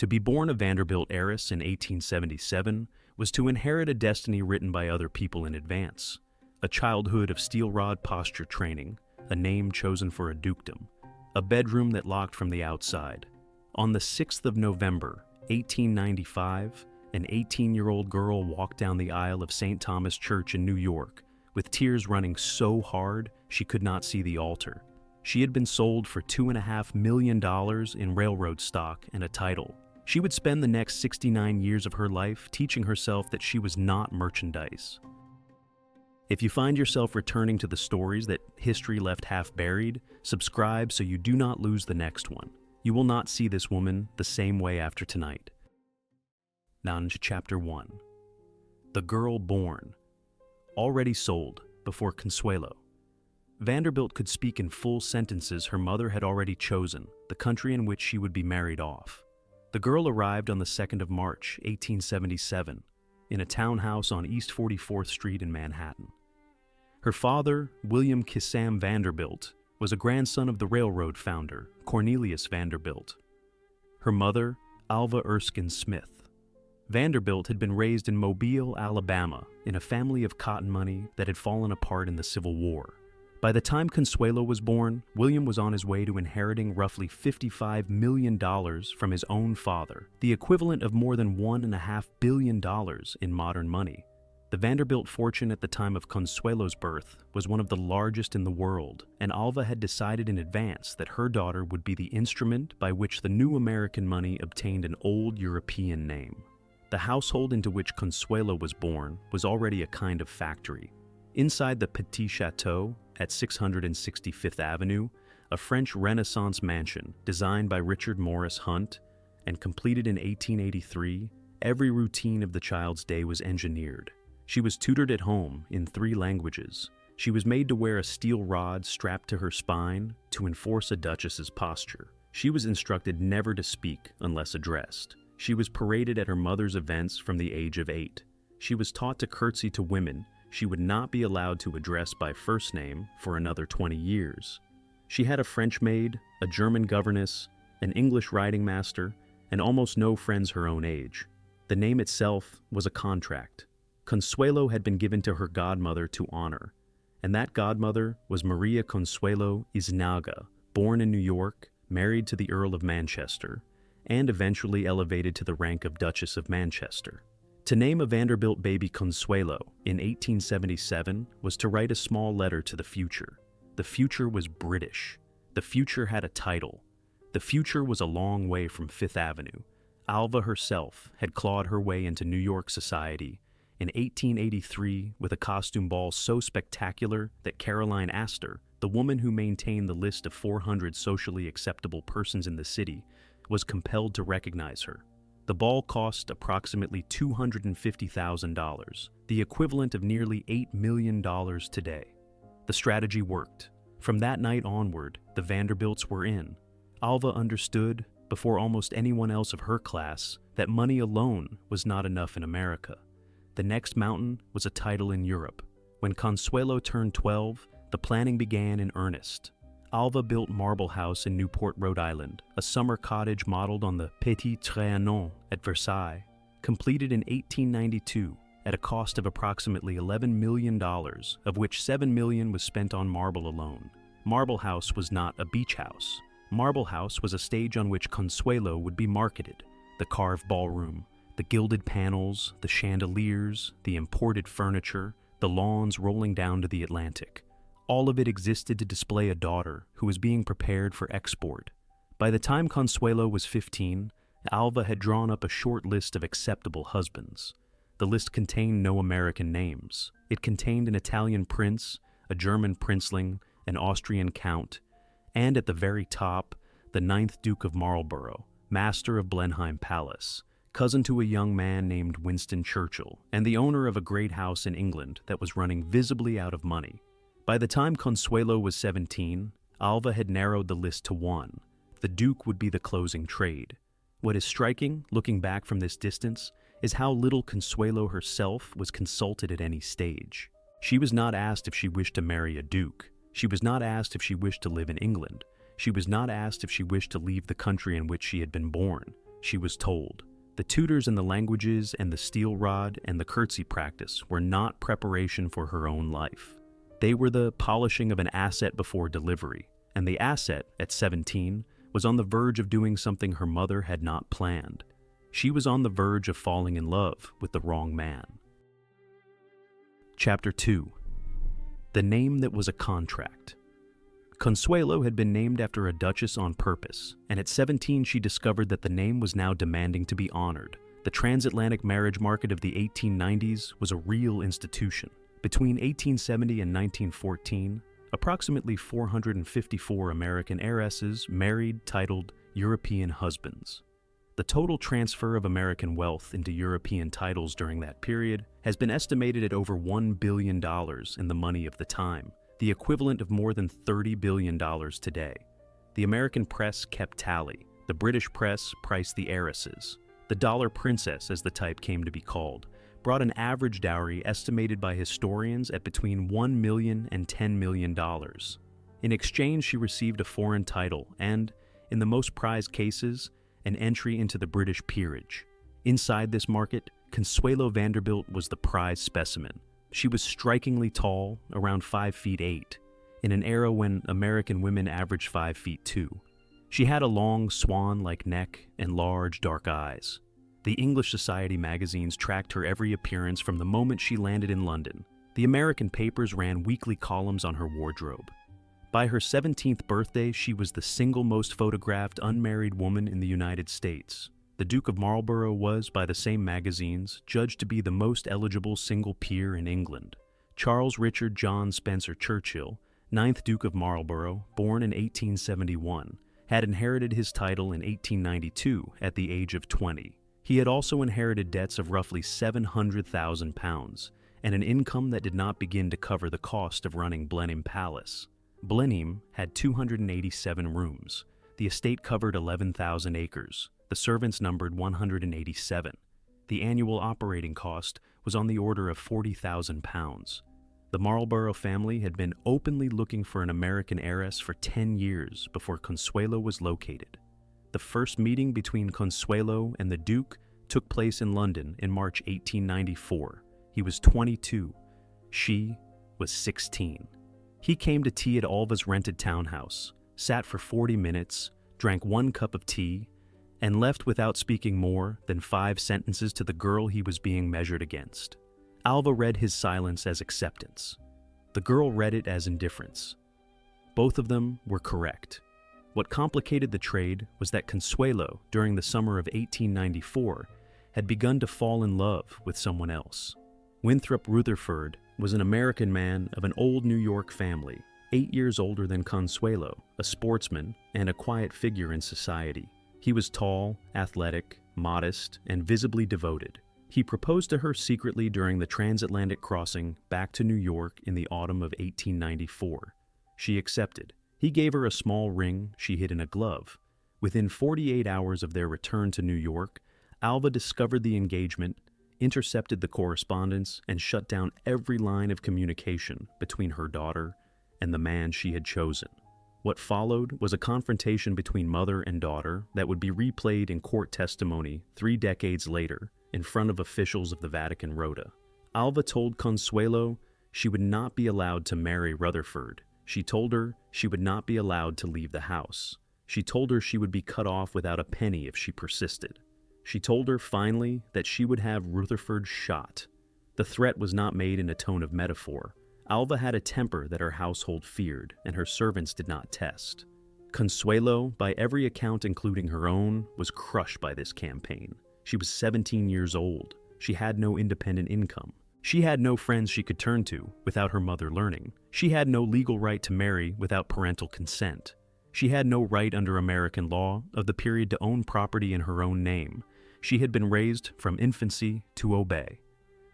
To be born a Vanderbilt heiress in 1877 was to inherit a destiny written by other people in advance, a childhood of steel rod posture training, a name chosen for a dukedom, a bedroom that locked from the outside. On the 6th of November, 1895, an 18-year-old girl walked down the aisle of St. Thomas Church in New York, with tears running so hard she could not see the altar. She had been sold for $2.5 million in railroad stock and a title. She would spend the next 69 years of her life teaching herself that she was not merchandise. If you find yourself returning to the stories that history left half buried, subscribe so you do not lose the next one. You will not see this woman the same way after tonight. Now into Chapter 1. The Girl Born. Already sold before Consuelo. Vanderbilt could speak in full sentences her mother had already chosen, the country in which she would be married off. The girl arrived on the 2nd of March, 1877, in a townhouse on East 44th Street in Manhattan. Her father, William Kissam Vanderbilt, was a grandson of the railroad founder, Cornelius Vanderbilt. Her mother, Alva Erskine Smith. Vanderbilt had been raised in Mobile, Alabama, in a family of cotton money that had fallen apart in the Civil War. By the time Consuelo was born, William was on his way to inheriting roughly $55 million from his own father, the equivalent of more than $1.5 billion in modern money. The Vanderbilt fortune at the time of Consuelo's birth was one of the largest in the world, and Alva had decided in advance that her daughter would be the instrument by which the new American money obtained an old European name. The household into which Consuelo was born was already a kind of factory. Inside the Petit Chateau at 665th Avenue, a French Renaissance mansion designed by Richard Morris Hunt and completed in 1883, every routine of the child's day was engineered. She was tutored at home in 3 languages. She was made to wear a steel rod strapped to her spine to enforce a duchess's posture. She was instructed never to speak unless addressed. She was paraded at her mother's events from the age of 8. She was taught to curtsy to women. She would not be allowed to address by first name for another 20 years. She had a French maid, a German governess, an English riding master, and almost no friends her own age. The name itself was a contract. Consuelo had been given to her godmother to honor, and that godmother was Maria Consuelo Iznaga, born in New York, married to the Earl of Manchester, and eventually elevated to the rank of Duchess of Manchester. To name a Vanderbilt baby Consuelo in 1877 was to write a small letter to the future. The future was British. The future had a title. The future was a long way from Fifth Avenue. Alva herself had clawed her way into New York society in 1883 with a costume ball so spectacular that Caroline Astor, the woman who maintained the list of 400 socially acceptable persons in the city, was compelled to recognize her. The ball cost approximately $250,000, the equivalent of nearly $8 million today. The strategy worked. From that night onward, the Vanderbilts were in. Alva understood, before almost anyone else of her class, that money alone was not enough in America. The next mountain was a title in Europe. When Consuelo turned 12, the planning began in earnest. Alva built Marble House in Newport, Rhode Island, a summer cottage modeled on the Petit Trianon at Versailles, completed in 1892 at a cost of approximately $11 million, of which $7 million was spent on marble alone. Marble House was not a beach house. Marble House was a stage on which Consuelo would be marketed. The carved ballroom, the gilded panels, the chandeliers, the imported furniture, the lawns rolling down to the Atlantic. All of it existed to display a daughter who was being prepared for export. By the time Consuelo was 15, Alva had drawn up a short list of acceptable husbands. The list contained no American names. It contained an Italian prince, a German princeling, an Austrian count, and at the very top, the 9th Duke of Marlborough, master of Blenheim Palace, cousin to a young man named Winston Churchill, and the owner of a great house in England that was running visibly out of money. By the time Consuelo was 17, Alva had narrowed the list to 1. The Duke would be the closing trade. What is striking, looking back from this distance, is how little Consuelo herself was consulted at any stage. She was not asked if she wished to marry a duke. She was not asked if she wished to live in England. She was not asked if she wished to leave the country in which she had been born. she was told. The tutors and the languages and the steel rod and the curtsy practice were not preparation for her own life. They were the polishing of an asset before delivery, and the asset, at 17, was on the verge of doing something her mother had not planned. She was on the verge of falling in love with the wrong man. Chapter 2. The Name That Was a Contract. Consuelo had been named after a duchess on purpose, and at 17 she discovered that the name was now demanding to be honored. The transatlantic marriage market of the 1890s was a real institution. Between 1870 and 1914, approximately 454 American heiresses married titled European husbands. The total transfer of American wealth into European titles during that period has been estimated at over $1 billion in the money of the time, the equivalent of more than $30 billion today. The American press kept tally. The British press priced the heiresses. The dollar princess, as the type came to be called, brought an average dowry estimated by historians at between $1 million and $10 million. In exchange, she received a foreign title and, in the most prized cases, an entry into the British peerage. Inside this market, Consuelo Vanderbilt was the prize specimen. She was strikingly tall, around 5 feet 8, in an era when American women averaged 5 feet 2. She had a long, swan-like neck and large, dark eyes. The English society magazines tracked her every appearance from the moment she landed in London. The American papers ran weekly columns on her wardrobe. By her 17th birthday, she was the single most photographed unmarried woman in the United States. The Duke of Marlborough was, by the same magazines, judged to be the most eligible single peer in England. Charles Richard John Spencer Churchill, 9th Duke of Marlborough, born in 1871, had inherited his title in 1892 at the age of 20. He had also inherited debts of roughly £700,000 and an income that did not begin to cover the cost of running Blenheim Palace. Blenheim had 287 rooms. The estate covered 11,000 acres. The servants numbered 187. The annual operating cost was on the order of £40,000. The Marlborough family had been openly looking for an American heiress for 10 years before Consuelo was located. The first meeting between Consuelo and the Duke took place in London in March 1894. He was 22. She was 16. He came to tea at Alva's rented townhouse, sat for 40 minutes, drank 1 cup of tea, and left without speaking more than 5 sentences to the girl he was being measured against. Alva read his silence as acceptance. The girl read it as indifference. Both of them were correct. What complicated the trade was that Consuelo, during the summer of 1894, had begun to fall in love with someone else. Winthrop Rutherford was an American man of an old New York family, 8 years older than Consuelo, a sportsman and a quiet figure in society. He was tall, athletic, modest, and visibly devoted. He proposed to her secretly during the transatlantic crossing back to New York in the autumn of 1894. She accepted. He gave her a small ring she hid in a glove. Within 48 hours of their return to New York, Alva discovered the engagement, intercepted the correspondence, and shut down every line of communication between her daughter and the man she had chosen. What followed was a confrontation between mother and daughter that would be replayed in court testimony 3 decades later in front of officials of the Vatican Rota. Alva told Consuelo she would not be allowed to marry Rutherford. She told her she would not be allowed to leave the house. She told her she would be cut off without a penny if she persisted. She told her, finally, that she would have Rutherford shot. The threat was not made in a tone of metaphor. Alva had a temper that her household feared, and her servants did not test. Consuelo, by every account including her own, was crushed by this campaign. She was 17 years old. She had no independent income. She had no friends she could turn to without her mother learning. She had no legal right to marry without parental consent. She had no right under American law of the period to own property in her own name. She had been raised from infancy to obey.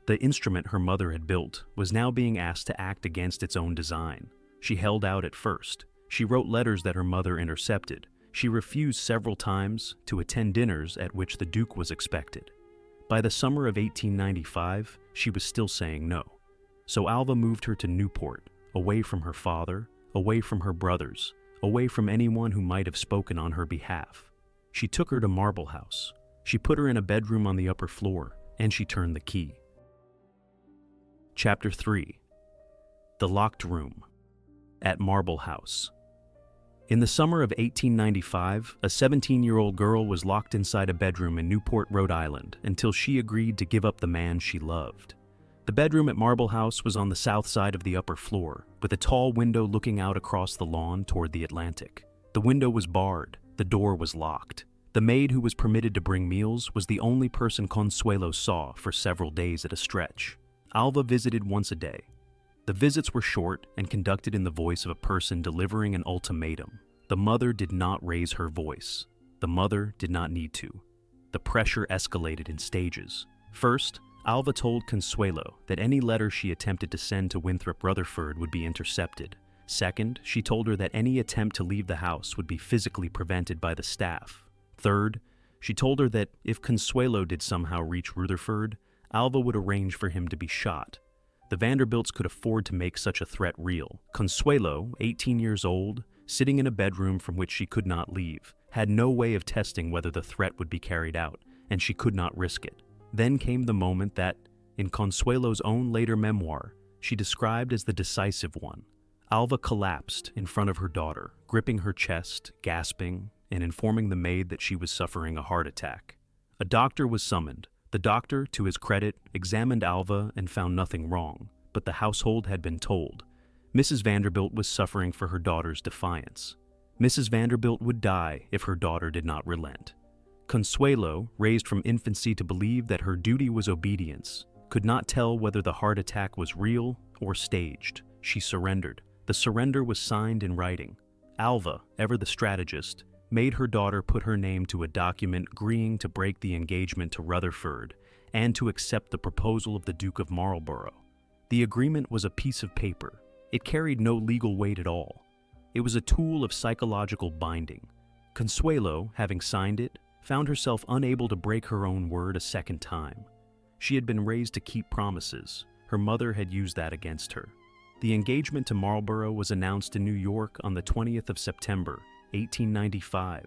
The instrument her mother had built was now being asked to act against its own design. She held out at first. She wrote letters that her mother intercepted. She refused several times to attend dinners at which the Duke was expected. By the summer of 1895, she was still saying no. So Alva moved her to Newport, away from her father, away from her brothers, away from anyone who might have spoken on her behalf. She took her to Marble House. She put her in a bedroom on the upper floor, and she turned the key. Chapter 3. The Locked Room. At Marble House. In the summer of 1895, a 17-year-old girl was locked inside a bedroom in Newport, Rhode Island, until she agreed to give up the man she loved. The bedroom at Marble House was on the south side of the upper floor, with a tall window looking out across the lawn toward the Atlantic. The window was barred. The door was locked. The maid who was permitted to bring meals was the only person Consuelo saw for several days at a stretch. Alva visited once a day. The visits were short and conducted in the voice of a person delivering an ultimatum. The mother did not raise her voice. The mother did not need to. The pressure escalated in stages. First, Alva told Consuelo that any letter she attempted to send to Winthrop Rutherford would be intercepted. Second, she told her that any attempt to leave the house would be physically prevented by the staff. Third, she told her that if Consuelo did somehow reach Rutherford, Alva would arrange for him to be shot. The Vanderbilts could afford to make such a threat real. Consuelo, 18 years old, sitting in a bedroom from which she could not leave, had no way of testing whether the threat would be carried out, and she could not risk it. Then came the moment that, in Consuelo's own later memoir, she described as the decisive one. Alva collapsed in front of her daughter, gripping her chest, gasping, and informing the maid that she was suffering a heart attack. A doctor was summoned. The doctor, to his credit, examined Alva and found nothing wrong, but the household had been told. Mrs. Vanderbilt was suffering for her daughter's defiance. Mrs. Vanderbilt would die if her daughter did not relent. Consuelo, raised from infancy to believe that her duty was obedience, could not tell whether the heart attack was real or staged. She surrendered. The surrender was signed in writing. Alva, ever the strategist, made her daughter put her name to a document agreeing to break the engagement to Rutherford and to accept the proposal of the Duke of Marlborough. The agreement was a piece of paper. It carried no legal weight at all. It was a tool of psychological binding. Consuelo, having signed it, found herself unable to break her own word a second time. She had been raised to keep promises. Her mother had used that against her. The engagement to Marlborough was announced in New York on the 20th of September, 1895.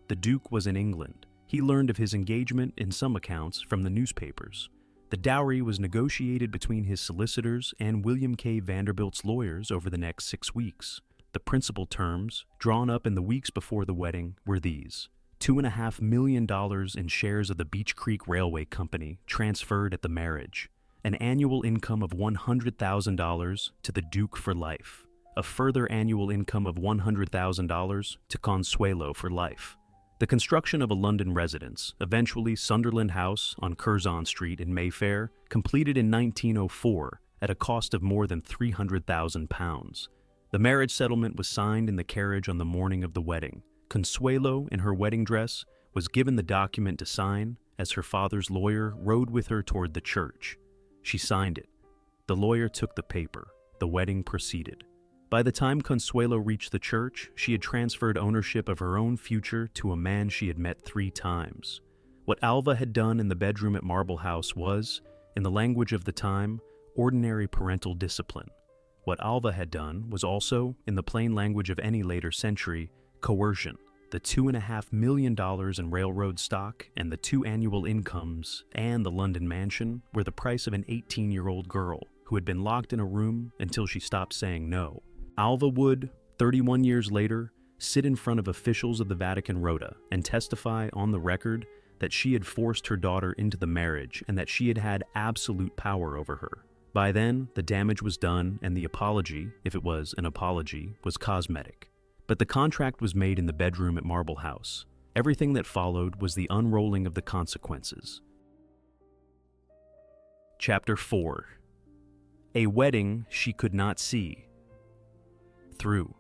The Duke was in England. He learned of his engagement, in some accounts, from the newspapers. The dowry was negotiated between his solicitors and William K. Vanderbilt's lawyers over the next 6 weeks. The principal terms, drawn up in the weeks before the wedding, were these: $2.5 million in shares of the Beech Creek Railway Company transferred at the marriage, an annual income of $100,000 to the Duke for life, a further annual income of $100,000 to Consuelo for life, the construction of a London residence, eventually Sunderland House on Curzon Street in Mayfair, completed in 1904 at a cost of more than £300,000. The marriage settlement was signed in the carriage on the morning of the wedding. Consuelo, in her wedding dress, was given the document to sign as her father's lawyer rode with her toward the church. She signed it. The lawyer took the paper. The wedding proceeded. By the time Consuelo reached the church, she had transferred ownership of her own future to a man she had met 3 times. What Alva had done in the bedroom at Marble House was, in the language of the time, ordinary parental discipline. What Alva had done was also, in the plain language of any later century, coercion. The $2.5 million in railroad stock and the 2 annual incomes and the London mansion were the price of an 18-year-old girl who had been locked in a room until she stopped saying no. Alva would, 31 years later, sit in front of officials of the Vatican Rota and testify on the record that she had forced her daughter into the marriage and that she had had absolute power over her. By then, the damage was done and the apology, if it was an apology, was cosmetic. But the contract was made in the bedroom at Marble House. Everything that followed was the unrolling of the consequences. Chapter 4. A wedding she could not see. Through.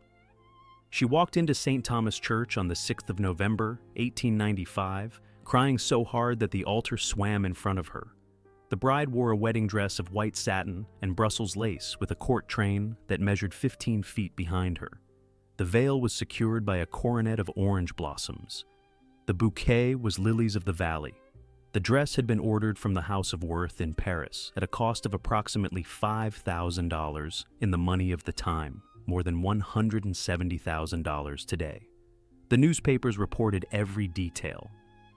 She walked into St. Thomas Church on the 6th of November, 1895, crying so hard that the altar swam in front of her. The bride wore a wedding dress of white satin and Brussels lace with a court train that measured 15 feet behind her. The veil was secured by a coronet of orange blossoms. The bouquet was lilies of the valley. The dress had been ordered from the House of Worth in Paris at a cost of approximately $5,000 in the money of the time, more than $170,000 today. The newspapers reported every detail.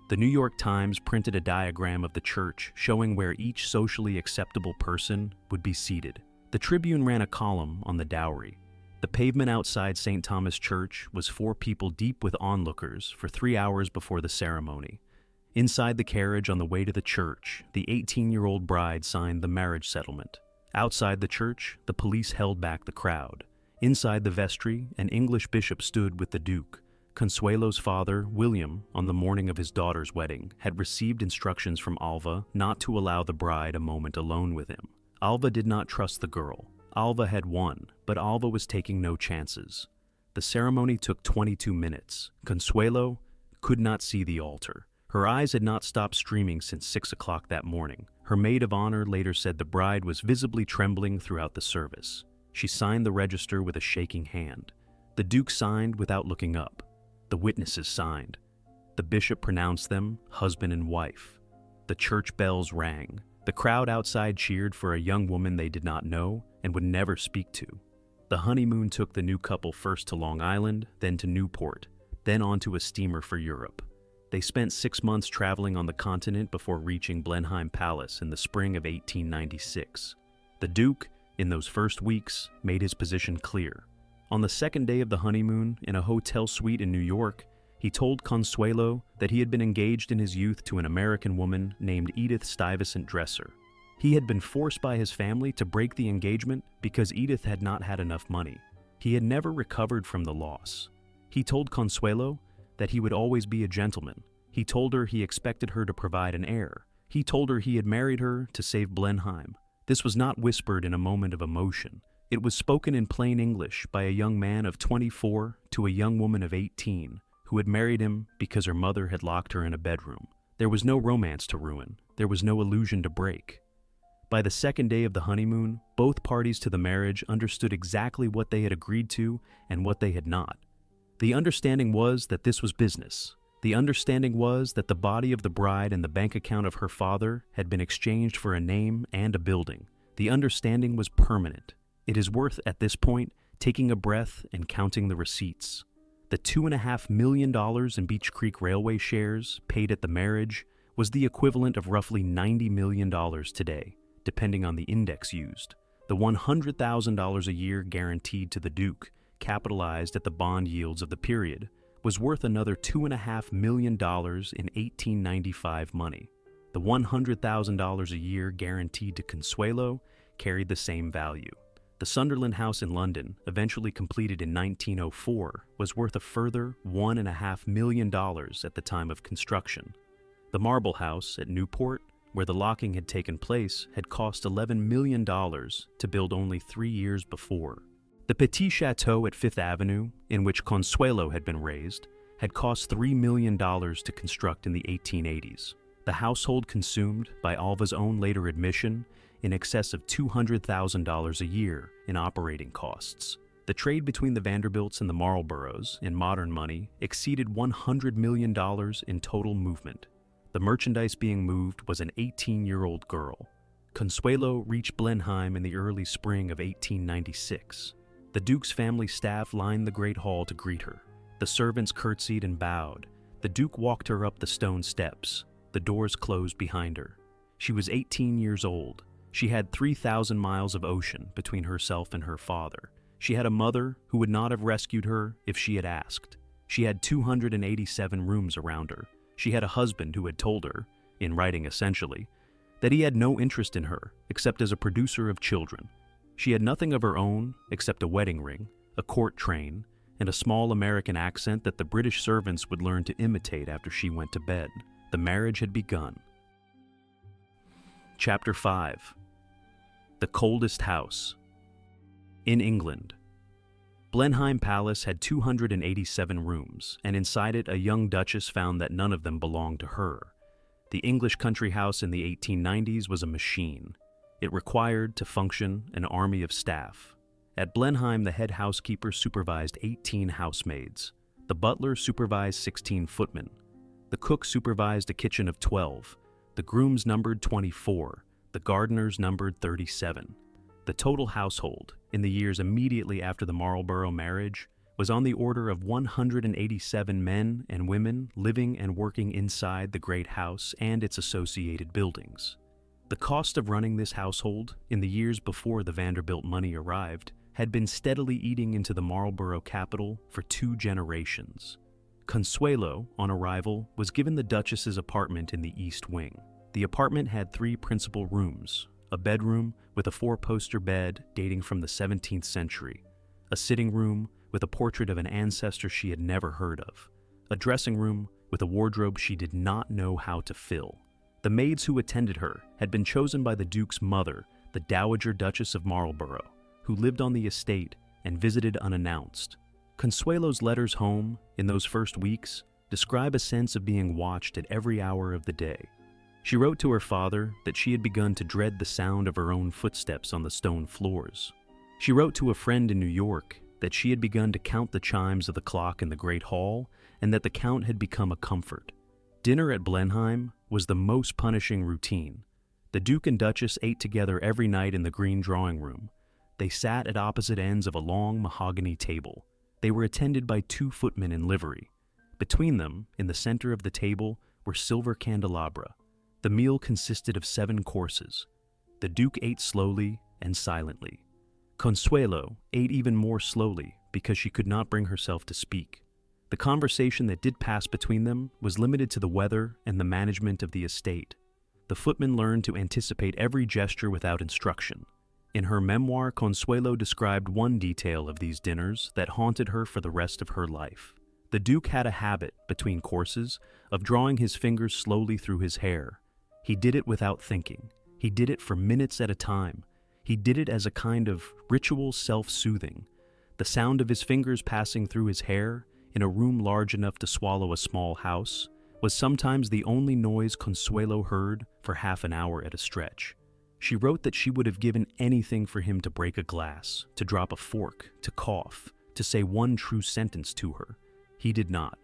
The New York Times printed a diagram of the church showing where each socially acceptable person would be seated. The Tribune ran a column on the dowry. The pavement outside St. Thomas Church was 4 people deep with onlookers for 3 hours before the ceremony. Inside the carriage on the way to the church, the 18-year-old bride signed the marriage settlement. Outside the church, the police held back the crowd. Inside the vestry, an English bishop stood with the Duke. Consuelo's father, William, on the morning of his daughter's wedding, had received instructions from Alva not to allow the bride a moment alone with him. Alva did not trust the girl. Alva had won, but Alva was taking no chances. The ceremony took 22 minutes. Consuelo could not see the altar. Her eyes had not stopped streaming since 6 o'clock that morning. Her maid of honor later said the bride was visibly trembling throughout the service. She signed the register with a shaking hand. The Duke signed without looking up. The witnesses signed. The bishop pronounced them husband and wife. The church bells rang. The crowd outside cheered for a young woman they did not know and would never speak to. The honeymoon took the new couple first to Long Island, then to Newport, then onto a steamer for Europe. They spent 6 months traveling on the continent before reaching Blenheim Palace in the spring of 1896. The Duke, in those first weeks, made his position clear. On the second day of the honeymoon, in a hotel suite in New York, he told Consuelo that he had been engaged in his youth to an American woman named Edith Stuyvesant Dresser. He had been forced by his family to break the engagement because Edith had not had enough money. He had never recovered from the loss. He told Consuelo that he would always be a gentleman. He told her he expected her to provide an heir. He told her he had married her to save Blenheim. This was not whispered in a moment of emotion. It was spoken in plain English by a young man of 24 to a young woman of 18 who had married him because her mother had locked her in a bedroom. There was no romance to ruin. There was no illusion to break. By the second day of the honeymoon, both parties to the marriage understood exactly what they had agreed to and what they had not. The understanding was that this was business. The understanding was that the body of the bride and the bank account of her father had been exchanged for a name and a building. The understanding was permanent. It is worth, at this point, taking a breath and counting the receipts. The $2.5 million in Beech Creek Railway shares paid at the marriage was the equivalent of roughly $90 million today, depending on the index used. The $100,000 a year guaranteed to the Duke, capitalized at the bond yields of the period, was worth another $2.5 million in 1895 money. The $100,000 a year guaranteed to Consuelo carried the same value. The Sunderland House in London, eventually completed in 1904, was worth a further $1.5 million at the time of construction. The Marble House at Newport, where the locking had taken place, had cost $11 million to build only 3 years before. The Petit Chateau at Fifth Avenue, in which Consuelo had been raised, had cost $3 million to construct in the 1880s. The household consumed, by Alva's own later admission, in excess of $200,000 a year in operating costs. The trade between the Vanderbilts and the Marlboroughs, in modern money, exceeded $100 million in total movement. The merchandise being moved was an 18-year-old girl. Consuelo reached Blenheim in the early spring of 1896. The Duke's family staff lined the Great Hall to greet her. The servants curtsied and bowed. The Duke walked her up the stone steps. The doors closed behind her. She was 18 years old. She had 3,000 miles of ocean between herself and her father. She had a mother who would not have rescued her if she had asked. She had 287 rooms around her. She had a husband who had told her, in writing essentially, that he had no interest in her except as a producer of children. She had nothing of her own except a wedding ring, a court train, and a small American accent that the British servants would learn to imitate after she went to bed. The marriage had begun. Chapter 5. The Coldest House. In England. Blenheim Palace had 287 rooms, and inside it a young duchess found that none of them belonged to her. The English country house in the 1890s was a machine. It required, to function, an army of staff. At Blenheim, the head housekeeper supervised 18 housemaids. The butler supervised 16 footmen. The cook supervised a kitchen of 12. The grooms numbered 24. The gardeners numbered 37. The total household, in the years immediately after the Marlborough marriage, was on the order of 187 men and women living and working inside the great house and its associated buildings. The cost of running this household, in the years before the Vanderbilt money arrived, had been steadily eating into the Marlborough capital for 2 generations. Consuelo, on arrival, was given the Duchess's apartment in the East Wing. The apartment had 3 principal rooms: a bedroom with a 4-poster bed dating from the 17th century, a sitting room with a portrait of an ancestor she had never heard of, a dressing room with a wardrobe she did not know how to fill. The maids who attended her had been chosen by the Duke's mother, the Dowager Duchess of Marlborough, who lived on the estate and visited unannounced. Consuelo's letters home, in those first weeks, describe a sense of being watched at every hour of the day. She wrote to her father that she had begun to dread the sound of her own footsteps on the stone floors. She wrote to a friend in New York that she had begun to count the chimes of the clock in the Great Hall and that the count had become a comfort. Dinner at Blenheim was the most punishing routine. The Duke and Duchess ate together every night in the green drawing room. They sat at opposite ends of a long mahogany table. They were attended by 2 footmen in livery. Between them, in the center of the table, were silver candelabra. The meal consisted of 7 courses. The Duke ate slowly and silently. Consuelo ate even more slowly because she could not bring herself to speak. The conversation that did pass between them was limited to the weather and the management of the estate. The footman learned to anticipate every gesture without instruction. In her memoir, Consuelo described one detail of these dinners that haunted her for the rest of her life. The Duke had a habit, between courses, of drawing his fingers slowly through his hair. He did it without thinking. He did it for minutes at a time. He did it as a kind of ritual self-soothing. The sound of his fingers passing through his hair, in a room large enough to swallow a small house, was sometimes the only noise Consuelo heard for half an hour at a stretch. She wrote that she would have given anything for him to break a glass, to drop a fork, to cough, to say one true sentence to her. He did not.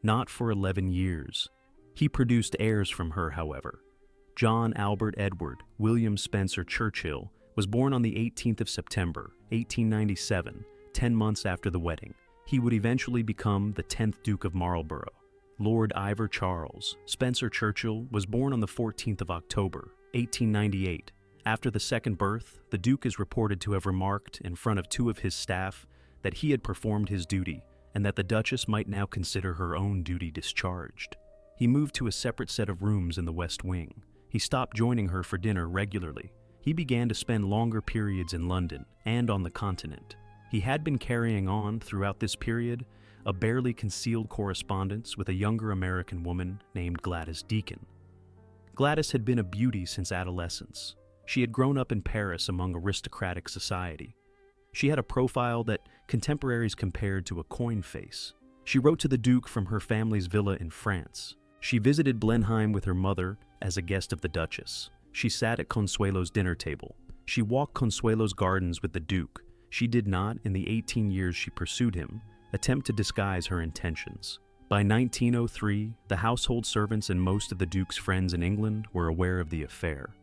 Not for 11 years. He produced heirs from her, however. John Albert Edward William Spencer Churchill was born on the 18th of September, 1897, 10 months after the wedding. He would eventually become the 10th Duke of Marlborough. Lord Ivor Charles Spencer Churchill was born on the 14th of October, 1898. After the second birth, the Duke is reported to have remarked in front of 2 of his staff that he had performed his duty and that the Duchess might now consider her own duty discharged. He moved to a separate set of rooms in the West Wing. He stopped joining her for dinner regularly. He began to spend longer periods in London and on the continent. He had been carrying on, throughout this period, a barely concealed correspondence with a younger American woman named Gladys Deacon. Gladys had been a beauty since adolescence. She had grown up in Paris among aristocratic society. She had a profile that contemporaries compared to a coin face. She wrote to the Duke from her family's villa in France. She visited Blenheim with her mother as a guest of the Duchess. She sat at Consuelo's dinner table. She walked Consuelo's gardens with the Duke. She did not, in the 18 years she pursued him, attempt to disguise her intentions. By 1903, the household servants and most of the Duke's friends in England were aware of the affair.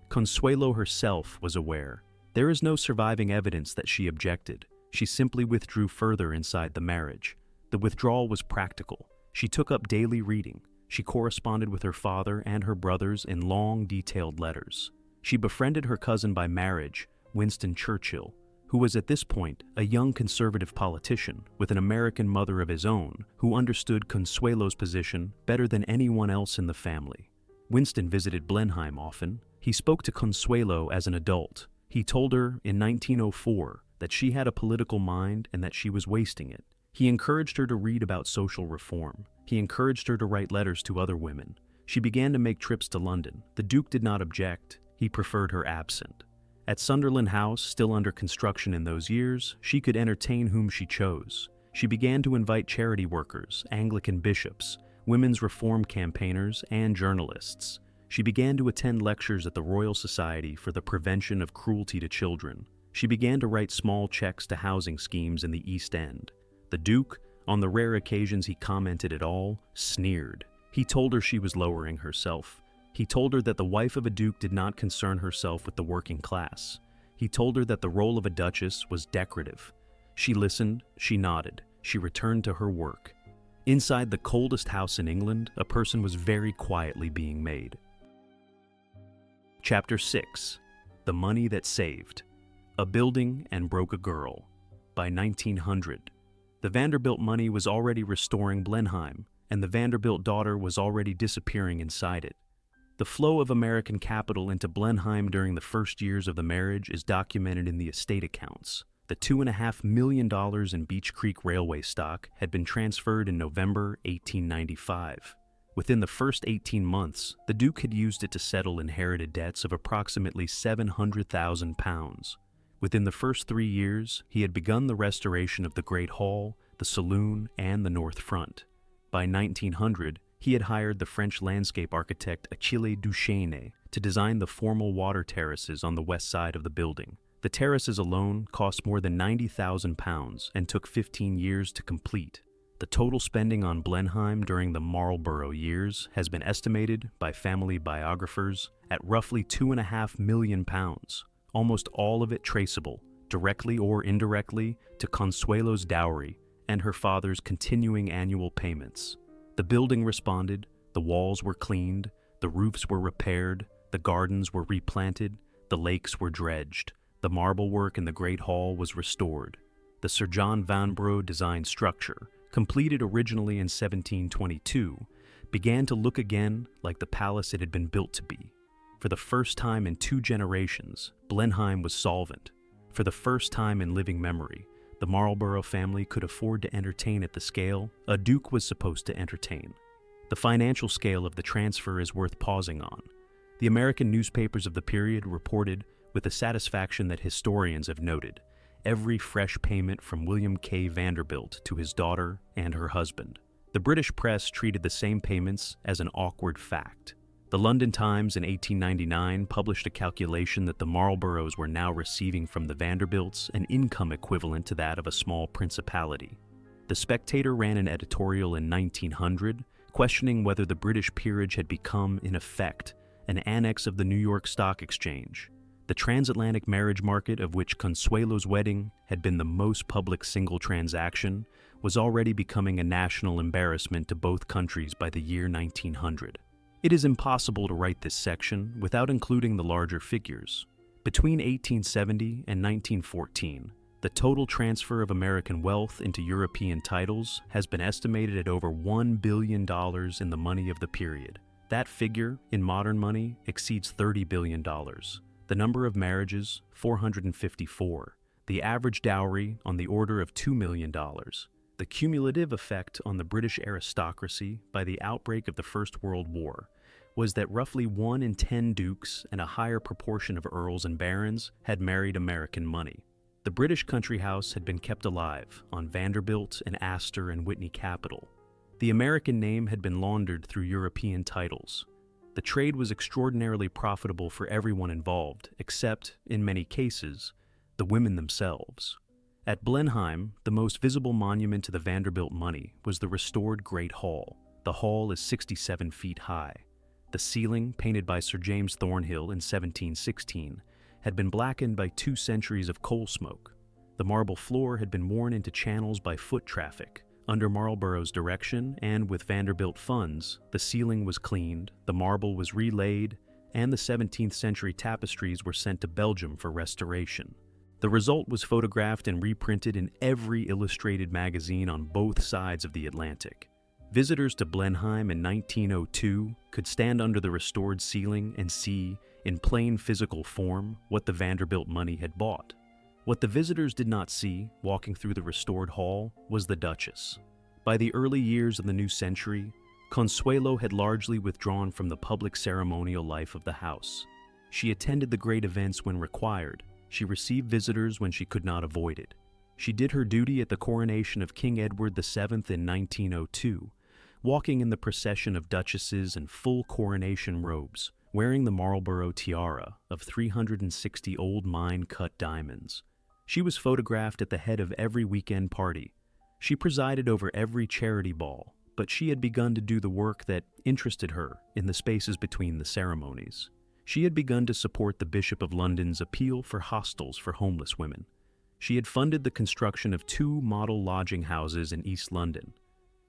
Consuelo herself was aware. There is no surviving evidence that she objected. She simply withdrew further inside the marriage. The withdrawal was practical. She took up daily reading. She corresponded with her father and her brothers in long, detailed letters. She befriended her cousin by marriage, Winston Churchill, who was at this point a young conservative politician with an American mother of his own who understood Consuelo's position better than anyone else in the family. Winston visited Blenheim often. He spoke to Consuelo as an adult. He told her in 1904 that she had a political mind and that she was wasting it. He encouraged her to read about social reform. He encouraged her to write letters to other women. She began to make trips to London. The Duke did not object. He preferred her absent. At Sunderland House, still under construction in those years, she could entertain whom she chose. She began to invite charity workers, Anglican bishops, women's reform campaigners, and journalists. She began to attend lectures at the Royal Society for the Prevention of Cruelty to Children. She began to write small checks to housing schemes in the East End. The Duke, on the rare occasions he commented at all, sneered. He told her she was lowering herself. He told her that the wife of a duke did not concern herself with the working class. He told her that the role of a duchess was decorative. She listened, she nodded. she returned to her work. Inside the coldest house in England, a person was very quietly being made. Chapter 6. The Money That Saved. A Building and Broke a Girl. By 1900. The Vanderbilt money was already restoring Blenheim, and the Vanderbilt daughter was already disappearing inside it. The flow of American capital into Blenheim during the first years of the marriage is documented in the estate accounts. The $2.5 million in Beech Creek Railway stock had been transferred in November 1895. Within the first 18 months, the Duke had used it to settle inherited debts of approximately £700,000. Within the first 3 years, he had begun the restoration of the Great Hall, the saloon, and the North Front. By 1900, he had hired the French landscape architect Achille Duchesne to design the formal water terraces on the west side of the building. The terraces alone cost more than £90,000 and took 15 years to complete. The total spending on Blenheim during the Marlborough years has been estimated by family biographers at roughly £2.5 million, almost all of it traceable, directly or indirectly, to Consuelo's dowry and her father's continuing annual payments. The building responded, the walls were cleaned, the roofs were repaired, the gardens were replanted, the lakes were dredged, the marble work in the Great Hall was restored. The Sir John Vanbrugh designed structure, completed originally in 1722, began to look again like the palace it had been built to be. For the first time in 2 generations, Blenheim was solvent. For the first time in living memory, the Marlborough family could afford to entertain at the scale a duke was supposed to entertain. The financial scale of the transfer is worth pausing on. The American newspapers of the period reported, with the satisfaction that historians have noted, every fresh payment from William K. Vanderbilt to his daughter and her husband. The British press treated the same payments as an awkward fact. The London Times in 1899 published a calculation that the Marlboroughs were now receiving from the Vanderbilts an income equivalent to that of a small principality. The Spectator ran an editorial in 1900 questioning whether the British peerage had become, in effect, an annex of the New York Stock Exchange. The transatlantic marriage market, of which Consuelo's wedding had been the most public single transaction, was already becoming a national embarrassment to both countries by the year 1900. It is impossible to write this section without including the larger figures. Between 1870 and 1914, the total transfer of American wealth into European titles has been estimated at over $1 billion in the money of the period. That figure, in modern money, exceeds $30 billion. The number of marriages, 454. The average dowry, on the order of $2 million. The cumulative effect on the British aristocracy by the outbreak of the First World War was that roughly 1 in 10 dukes and a higher proportion of earls and barons had married American money. The British country house had been kept alive on Vanderbilt and Astor and Whitney Capital. The American name had been laundered through European titles. The trade was extraordinarily profitable for everyone involved, except, in many cases, the women themselves. At Blenheim, the most visible monument to the Vanderbilt money was the restored Great Hall. The hall is 67 feet high. The ceiling, painted by Sir James Thornhill in 1716, had been blackened by 2 centuries of coal smoke. The marble floor had been worn into channels by foot traffic. Under Marlborough's direction and with Vanderbilt funds, the ceiling was cleaned, the marble was relaid, and the 17th century tapestries were sent to Belgium for restoration. The result was photographed and reprinted in every illustrated magazine on both sides of the Atlantic. Visitors to Blenheim in 1902 could stand under the restored ceiling and see, in plain physical form, what the Vanderbilt money had bought. What the visitors did not see, walking through the restored hall, was the Duchess. By the early years of the new century, Consuelo had largely withdrawn from the public ceremonial life of the house. She attended the great events when required. She received visitors when she could not avoid it. She did her duty at the coronation of King Edward VII in 1902, walking in the procession of duchesses in full coronation robes, wearing the Marlborough tiara of 360 old mine-cut diamonds. She was photographed at the head of every weekend party. She presided over every charity ball, but she had begun to do the work that interested her in the spaces between the ceremonies. She had begun to support the Bishop of London's appeal for hostels for homeless women. She had funded the construction of 2 model lodging houses in East London.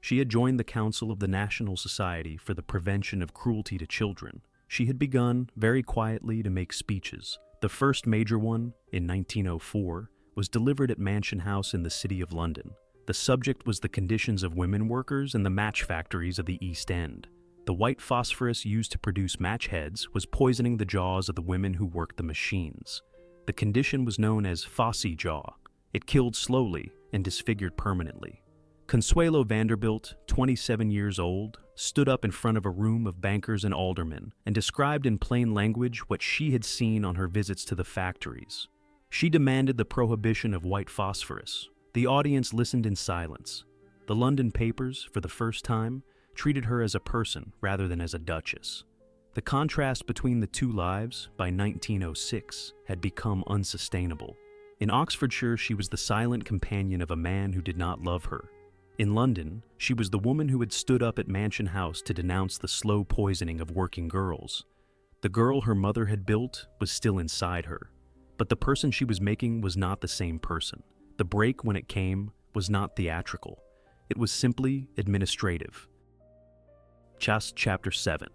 She had joined the Council of the National Society for the Prevention of Cruelty to Children. She had begun, very quietly, to make speeches. The first major one, in 1904, was delivered at Mansion House in the City of London. The subject was the conditions of women workers in the match factories of the East End. The white phosphorus used to produce match heads was poisoning the jaws of the women who worked the machines. The condition was known as phossy jaw. It killed slowly and disfigured permanently. Consuelo Vanderbilt, 27 years old, stood up in front of a room of bankers and aldermen and described in plain language what she had seen on her visits to the factories. She demanded the prohibition of white phosphorus. The audience listened in silence. The London papers, for the first time, treated her as a person rather than as a duchess. The contrast between the 2 lives, by 1906, had become unsustainable. In Oxfordshire, she was the silent companion of a man who did not love her. In London, she was the woman who had stood up at Mansion House to denounce the slow poisoning of working girls. The girl her mother had built was still inside her, but the person she was making was not the same person. The break, when it came, was not theatrical. It was simply administrative. Chapter 7.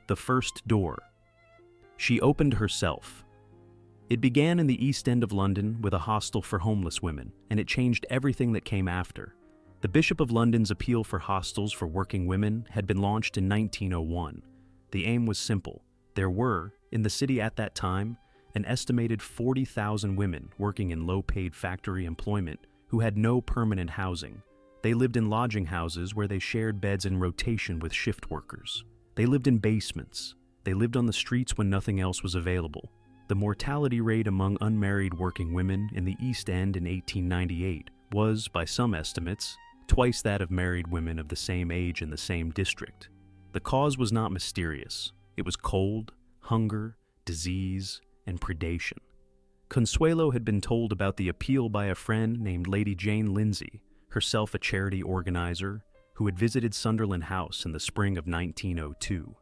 The First Door. She opened herself. It began in the East End of London with a hostel for homeless women, and it changed everything that came after. The Bishop of London's appeal for hostels for working women had been launched in 1901. The aim was simple. There were, in the city at that time, an estimated 40,000 women working in low-paid factory employment who had no permanent housing. They lived in lodging houses where they shared beds in rotation with shift workers. They lived in basements. They lived on the streets when nothing else was available. The mortality rate among unmarried working women in the East End in 1898 was, by some estimates, twice that of married women of the same age in the same district. The cause was not mysterious. It was cold, hunger, disease, and predation. Consuelo had been told about the appeal by a friend named Lady Jane Lindsay, herself a charity organizer, who had visited Sunderland House in the spring of 1902.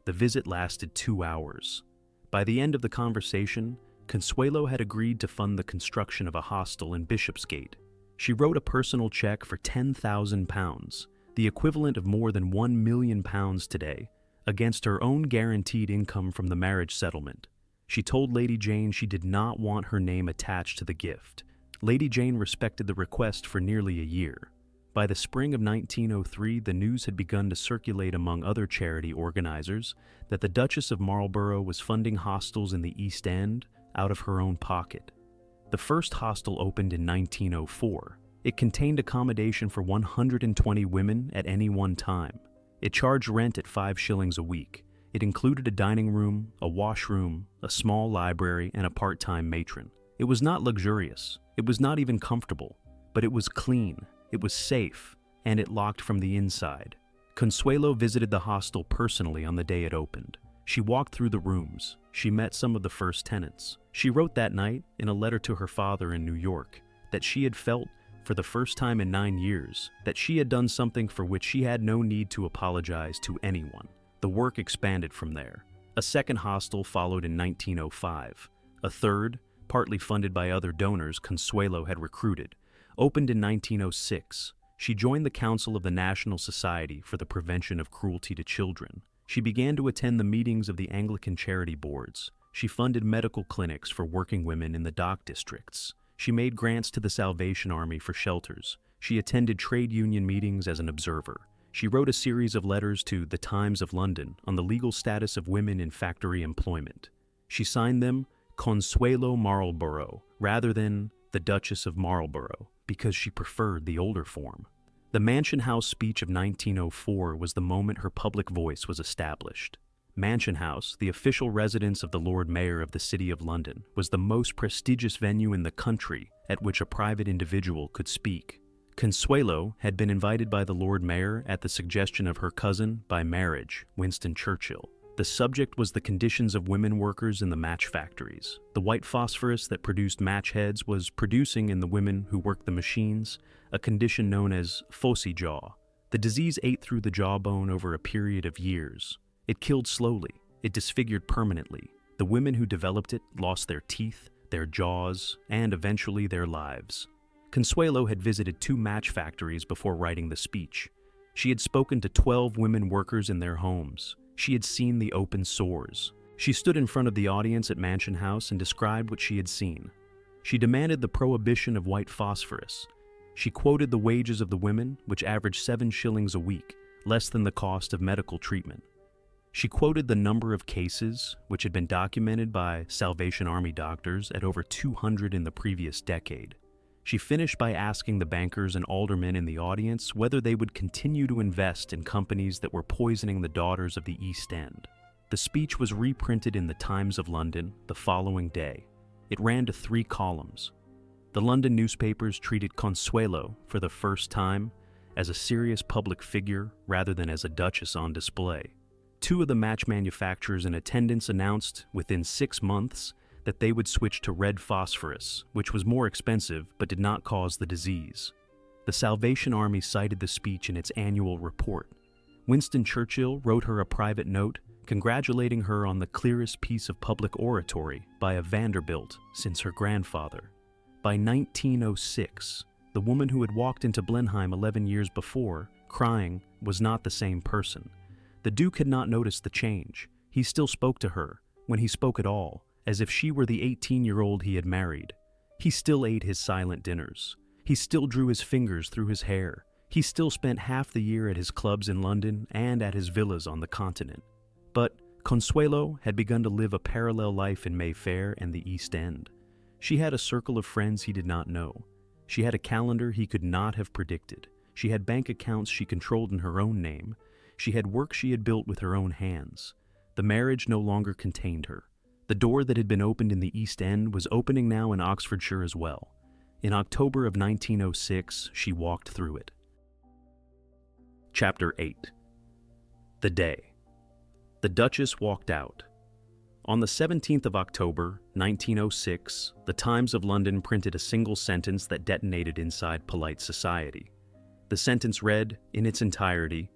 The visit lasted 2 hours. By the end of the conversation, Consuelo had agreed to fund the construction of a hostel in Bishopsgate. She wrote a personal check for £10,000, the equivalent of more than £1 million today, against her own guaranteed income from the marriage settlement. She told Lady Jane she did not want her name attached to the gift. Lady Jane respected the request for nearly a year. By the spring of 1903, the news had begun to circulate among other charity organizers that the Duchess of Marlborough was funding hostels in the East End out of her own pocket. The first hostel opened in 1904. It contained accommodation for 120 women at any one time. It charged rent at 5 shillings a week. It included a dining room, a washroom, a small library, and a part-time matron. It was not luxurious. It was not even comfortable, but it was clean, it was safe, and it locked from the inside. Consuelo visited the hostel personally on the day it opened. She walked through the rooms. She met some of the first tenants. She wrote that night, in a letter to her father in New York, that she had felt, for the first time in 9 years, that she had done something for which she had no need to apologize to anyone. The work expanded from there. A second hostel followed in 1905. A third, partly funded by other donors Consuelo had recruited, opened in 1906. She joined the Council of the National Society for the Prevention of Cruelty to Children. She began to attend the meetings of the Anglican charity boards. She funded medical clinics for working women in the dock districts. She made grants to the Salvation Army for shelters. She attended trade union meetings as an observer. She wrote a series of letters to The Times of London on the legal status of women in factory employment. She signed them Consuelo Marlborough rather than the Duchess of Marlborough because she preferred the older form. The Mansion House speech of 1904 was the moment her public voice was established. Mansion House, the official residence of the Lord Mayor of the City of London, was the most prestigious venue in the country at which a private individual could speak. Consuelo had been invited by the Lord Mayor at the suggestion of her cousin by marriage, Winston Churchill. The subject was the conditions of women workers in the match factories. The white phosphorus that produced match heads was producing in the women who worked the machines a condition known as phossy jaw. The disease ate through the jawbone over a period of years. It killed slowly. It disfigured permanently. The women who developed it lost their teeth, their jaws, and eventually their lives. Consuelo had visited 2 match factories before writing the speech. She had spoken to 12 women workers in their homes. She had seen the open sores. She stood in front of the audience at Mansion House and described what she had seen. She demanded the prohibition of white phosphorus. She quoted the wages of the women, which averaged 7 shillings a week, less than the cost of medical treatment. She quoted the number of cases, which had been documented by Salvation Army doctors at over 200 in the previous decade. She finished by asking the bankers and aldermen in the audience whether they would continue to invest in companies that were poisoning the daughters of the East End. The speech was reprinted in the Times of London the following day. It ran to 3 columns. The London newspapers treated Consuelo, for the first time, as a serious public figure rather than as a duchess on display. 2 of the match manufacturers in attendance announced within 6 months that they would switch to red phosphorus, which was more expensive but did not cause the disease. The Salvation Army cited the speech in its annual report. Winston Churchill wrote her a private note congratulating her on the clearest piece of public oratory by a Vanderbilt since her grandfather. By 1906, the woman who had walked into Blenheim 11 years before, crying, was not the same person. The Duke had not noticed the change. He still spoke to her, when he spoke at all, as if she were the 18-year-old he had married. He still ate his silent dinners. He still drew his fingers through his hair. He still spent half the year at his clubs in London and at his villas on the continent. But Consuelo had begun to live a parallel life in Mayfair and the East End. She had a circle of friends he did not know. She had a calendar he could not have predicted. She had bank accounts she controlled in her own name. She had work she had built with her own hands. The marriage no longer contained her. The door that had been opened in the East End was opening now in Oxfordshire as well. In October of 1906, she walked through it. Chapter 8. The Day. The Duchess walked out. On the 17th of October, 1906, the Times of London printed a single sentence that detonated inside polite society. The sentence read, in its entirety,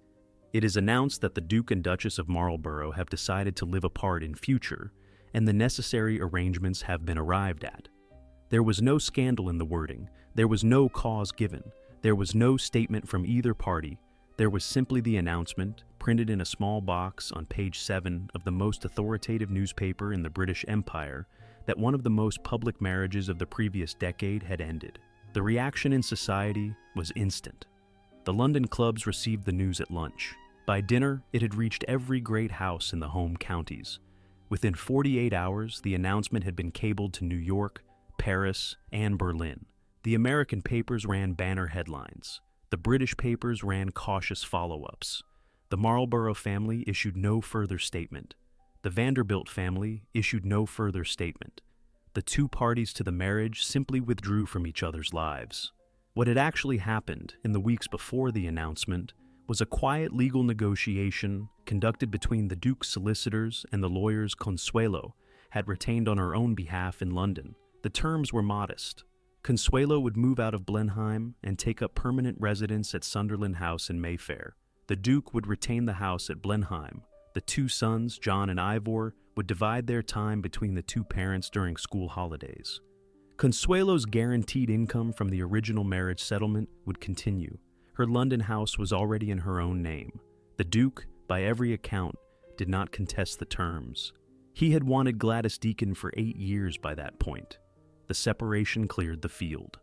"It is announced that the Duke and Duchess of Marlborough have decided to live apart in future, and the necessary arrangements have been arrived at." There was no scandal in the wording. There was no cause given. There was no statement from either party. There was simply the announcement, printed in a small box on page 7 of the most authoritative newspaper in the British Empire, that one of the most public marriages of the previous decade had ended. The reaction in society was instant. The London clubs received the news at lunch. By dinner, it had reached every great house in the home counties. Within 48 hours, the announcement had been cabled to New York, Paris, and Berlin. The American papers ran banner headlines. The British papers ran cautious follow-ups. The Marlborough family issued no further statement. The Vanderbilt family issued no further statement. The 2 parties to the marriage simply withdrew from each other's lives. What had actually happened in the weeks before the announcement was a quiet legal negotiation conducted between the Duke's solicitors and the lawyers Consuelo had retained on her own behalf in London. The terms were modest. Consuelo would move out of Blenheim and take up permanent residence at Sunderland House in Mayfair. The Duke would retain the house at Blenheim. The 2 sons, John and Ivor, would divide their time between the 2 parents during school holidays. Consuelo's guaranteed income from the original marriage settlement would continue. Her London house was already in her own name. The Duke, by every account, did not contest the terms. He had wanted Gladys Deacon for 8 years by that point. The separation cleared the field.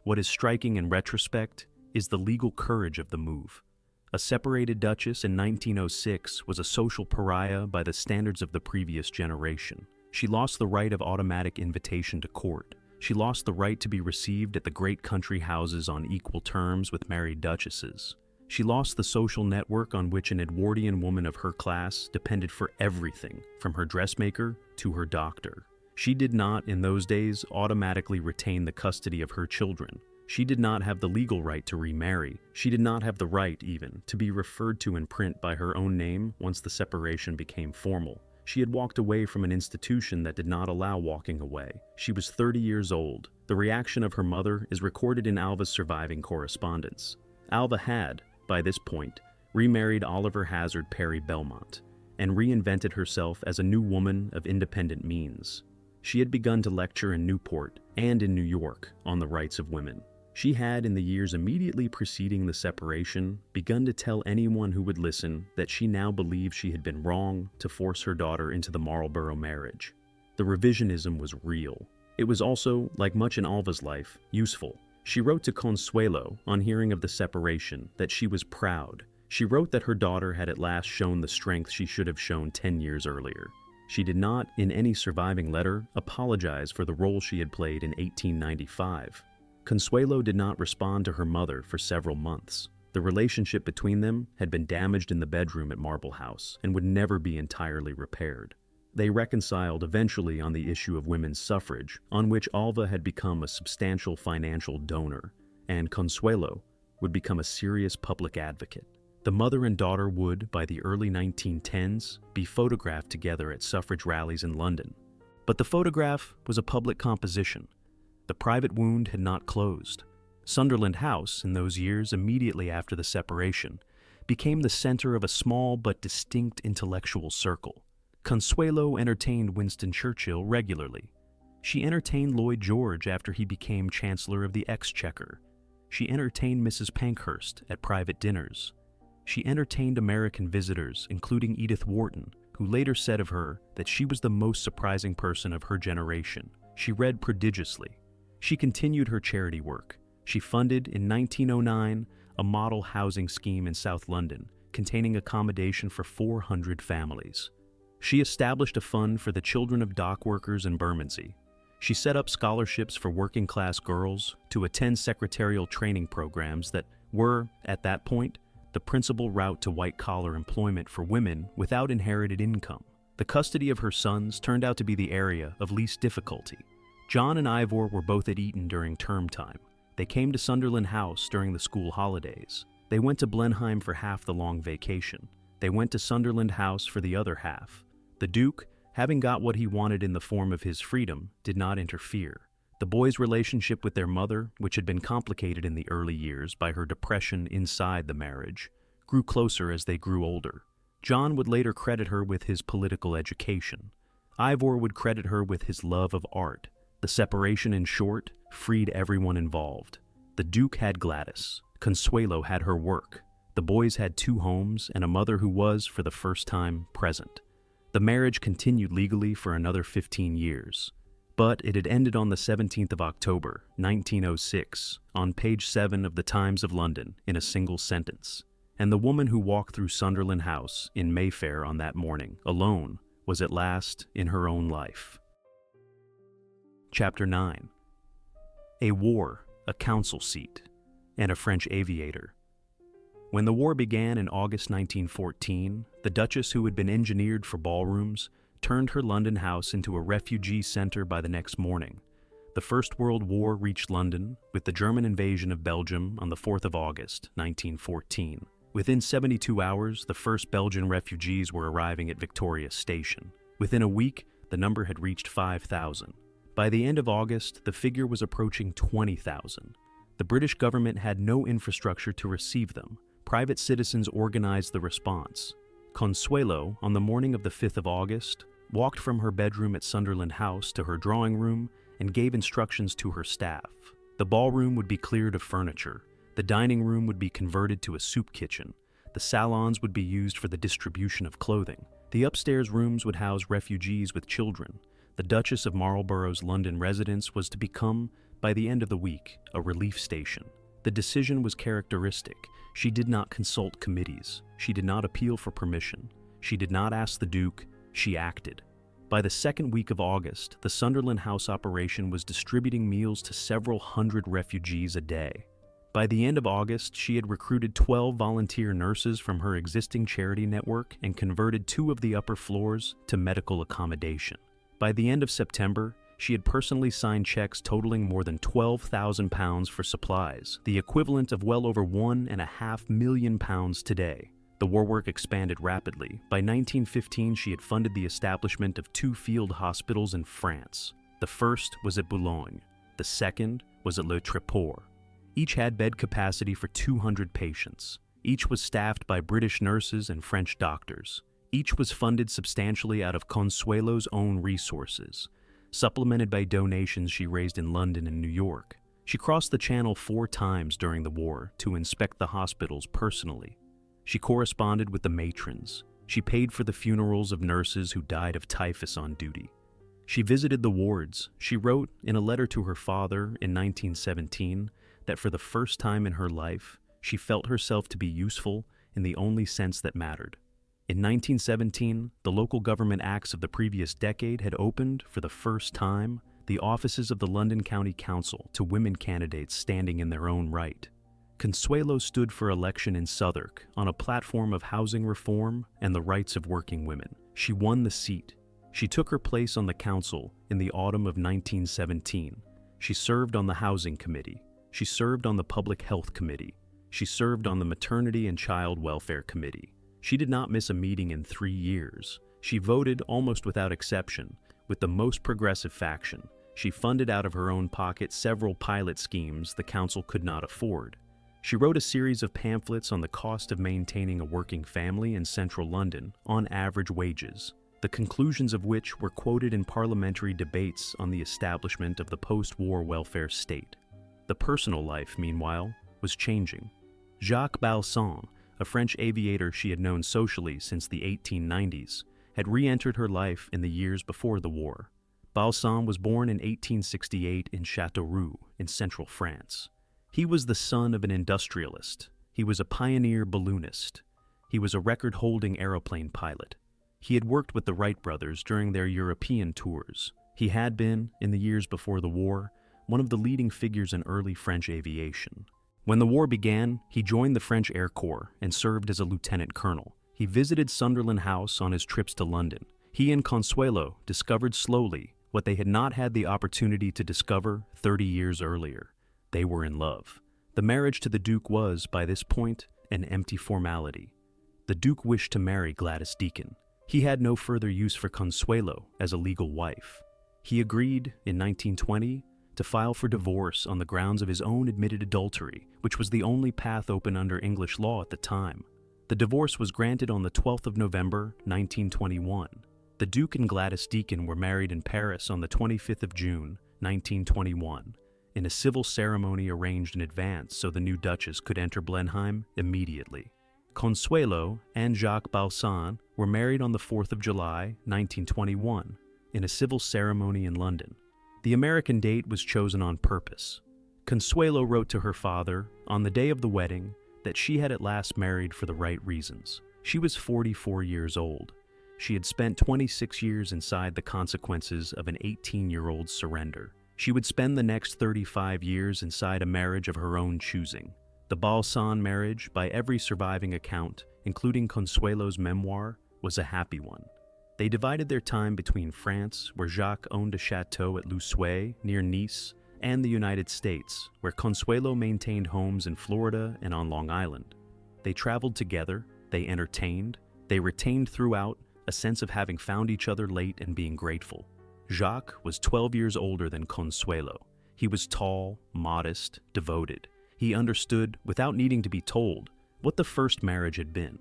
What is striking in retrospect is the legal courage of the move. A separated duchess in 1906 was a social pariah by the standards of the previous generation. She lost the right of automatic invitation to court. She lost the right to be received at the great country houses on equal terms with married duchesses. She lost the social network on which an Edwardian woman of her class depended for everything, from her dressmaker to her doctor. She did not, in those days, automatically retain the custody of her children. She did not have the legal right to remarry. She did not have the right, even, to be referred to in print by her own name once the separation became formal. She had walked away from an institution that did not allow walking away. She was 30 years old. The reaction of her mother is recorded in Alva's surviving correspondence. Alva had, by this point, remarried Oliver Hazard Perry Belmont, and reinvented herself as a new woman of independent means. She had begun to lecture in Newport and in New York on the rights of women. She had, in the years immediately preceding the separation, begun to tell anyone who would listen that she now believed she had been wrong to force her daughter into the Marlborough marriage. The revisionism was real. It was also, like much in Alva's life, useful. She wrote to Consuelo, on hearing of the separation, that she was proud. She wrote that her daughter had at last shown the strength she should have shown 10 years earlier. She did not, in any surviving letter, apologize for the role she had played in 1895. Consuelo did not respond to her mother for several months. The relationship between them had been damaged in the bedroom at Marble House and would never be entirely repaired. They reconciled eventually on the issue of women's suffrage, on which Alva had become a substantial financial donor, and Consuelo would become a serious public advocate. The mother and daughter would, by the early 1910s, be photographed together at suffrage rallies in London. But the photograph was a public composition. The private wound had not closed. Sunderland House, in those years immediately after the separation, became the center of a small but distinct intellectual circle. Consuelo entertained Winston Churchill regularly. She entertained Lloyd George after he became Chancellor of the Exchequer. She entertained Mrs. Pankhurst at private dinners. She entertained American visitors, including Edith Wharton, who later said of her that she was the most surprising person of her generation. She read prodigiously. She continued her charity work. She funded, in 1909, a model housing scheme in South London, containing accommodation for 400 families. She established a fund for the children of dock workers in Bermondsey. She set up scholarships for working-class girls to attend secretarial training programs that were, at that point, the principal route to white-collar employment for women without inherited income. The custody of her sons turned out to be the area of least difficulty. John and Ivor were both at Eton during term time. They came to Sunderland House during the school holidays. They went to Blenheim for half the long vacation. They went to Sunderland House for the other half. The Duke, having got what he wanted in the form of his freedom, did not interfere. The boys' relationship with their mother, which had been complicated in the early years by her depression inside the marriage, grew closer as they grew older. John would later credit her with his political education. Ivor would credit her with his love of art. The separation, in short, freed everyone involved. The Duke had Gladys. Consuelo had her work. The boys had 2 homes and a mother who was, for the first time, present. The marriage continued legally for another 15 years. But it had ended on the 17th of October, 1906, on page 7 of the Times of London, in a single sentence. And the woman who walked through Sunderland House in Mayfair on that morning, alone, was at last in her own life. Chapter 9. A war, a council seat, and a French aviator. When the war began in August 1914, the Duchess, who had been engineered for ballrooms, turned her London house into a refugee center by the next morning. The First World War reached London with the German invasion of Belgium on the 4th of August, 1914. Within 72 hours, the first Belgian refugees were arriving at Victoria Station. Within a week, the number had reached 5,000. By the end of August, the figure was approaching 20,000. The British government had no infrastructure to receive them. Private citizens organized the response. Consuelo, on the morning of the 5th of August, walked from her bedroom at Sunderland House to her drawing room and gave instructions to her staff. The ballroom would be cleared of furniture. The dining room would be converted to a soup kitchen. The salons would be used for the distribution of clothing. The upstairs rooms would house refugees with children. The Duchess of Marlborough's London residence was to become, by the end of the week, a relief station. The decision was characteristic. She did not consult committees. She did not appeal for permission. She did not ask the Duke. She acted. By the second week of August, the Sunderland House operation was distributing meals to several hundred refugees a day. By the end of August, she had recruited 12 volunteer nurses from her existing charity network and converted 2 of the upper floors to medical accommodation. By the end of September, she had personally signed checks totaling more than £12,000 for supplies, the equivalent of well over £1.5 million today. The war work expanded rapidly. By 1915, she had funded the establishment of 2 field hospitals in France. The first was at Boulogne. The second was at Le Tréport. Each had bed capacity for 200 patients. Each was staffed by British nurses and French doctors. Each was funded substantially out of Consuelo's own resources. supplemented by donations she raised in London and New York. She crossed the Channel 4 times during the war to inspect the hospitals personally. She corresponded with the matrons. She paid for the funerals of nurses who died of typhus on duty. She visited the wards. She wrote in a letter to her father in 1917 that for the first time in her life, she felt herself to be useful in the only sense that mattered. In 1917, the local government acts of the previous decade had opened, for the first time, the offices of the London County Council to women candidates standing in their own right. Consuelo stood for election in Southwark on a platform of housing reform and the rights of working women. She won the seat. She took her place on the council in the autumn of 1917. She served on the Housing Committee. She served on the Public Health Committee. She served on the Maternity and Child Welfare Committee. She did not miss a meeting in 3 years. She voted, almost without exception, with the most progressive faction. She funded out of her own pocket several pilot schemes the council could not afford. She wrote a series of pamphlets on the cost of maintaining a working family in central London on average wages, the conclusions of which were quoted in parliamentary debates on the establishment of the post-war welfare state. The personal life, meanwhile, was changing. Jacques Balsan, a French aviator she had known socially since the 1890s, had re-entered her life in the years before the war. Balsan was born in 1868 in Châteauroux, in central France. He was the son of an industrialist. He was a pioneer balloonist. He was a record-holding aeroplane pilot. He had worked with the Wright brothers during their European tours. He had been, in the years before the war, one of the leading figures in early French aviation. When the war began, he joined the French Air Corps and served as a lieutenant colonel. He visited Sunderland House on his trips to London. He and Consuelo discovered slowly what they had not had the opportunity to discover 30 years earlier. They were in love. The marriage to the Duke was, by this point, an empty formality. The Duke wished to marry Gladys Deacon. He had no further use for Consuelo as a legal wife. He agreed, in 1920, to file for divorce on the grounds of his own admitted adultery, which was the only path open under English law at the time. The divorce was granted on the 12th of November, 1921. The Duke and Gladys Deacon were married in Paris on the 25th of June, 1921, in a civil ceremony arranged in advance so the new duchess could enter Blenheim immediately. Consuelo and Jacques Balsan were married on the 4th of July, 1921, in a civil ceremony in London. The American date was chosen on purpose. Consuelo wrote to her father on the day of the wedding that she had at last married for the right reasons. She was 44 years old. She had spent 26 years inside the consequences of an 18-year-old's surrender. She would spend the next 35 years inside a marriage of her own choosing. The Balsan marriage, by every surviving account, including Consuelo's memoir, was a happy one. They divided their time between France, where Jacques owned a chateau at Luçois, near Nice, and the United States, where Consuelo maintained homes in Florida and on Long Island. They traveled together, they entertained, they retained throughout a sense of having found each other late and being grateful. Jacques was 12 years older than Consuelo. He was tall, modest, devoted. He understood, without needing to be told, what the first marriage had been.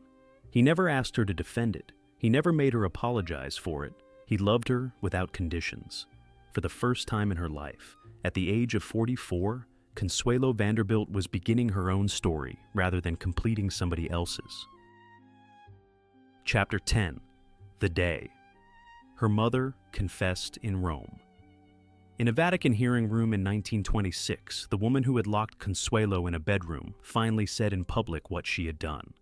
He never asked her to defend it. He never made her apologize for it. He loved her without conditions. For the first time in her life, at the age of 44, Consuelo Vanderbilt was beginning her own story rather than completing somebody else's. Chapter 10. The Day. Her mother confessed in Rome. In a Vatican hearing room in 1926, the woman who had locked Consuelo in a bedroom finally said in public what she had done.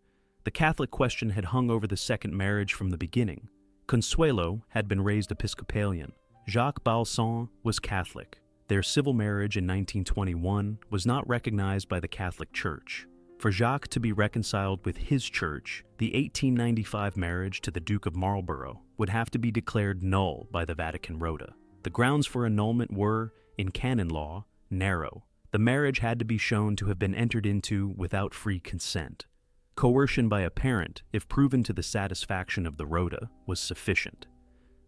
The Catholic question had hung over the second marriage from the beginning. Consuelo had been raised Episcopalian. Jacques Balsan was Catholic. Their civil marriage in 1921 was not recognized by the Catholic Church. For Jacques to be reconciled with his church, the 1895 marriage to the Duke of Marlborough would have to be declared null by the Vatican Rota. The grounds for annulment were, in canon law, narrow. The marriage had to be shown to have been entered into without free consent. Coercion by a parent, if proven to the satisfaction of the Rota, was sufficient.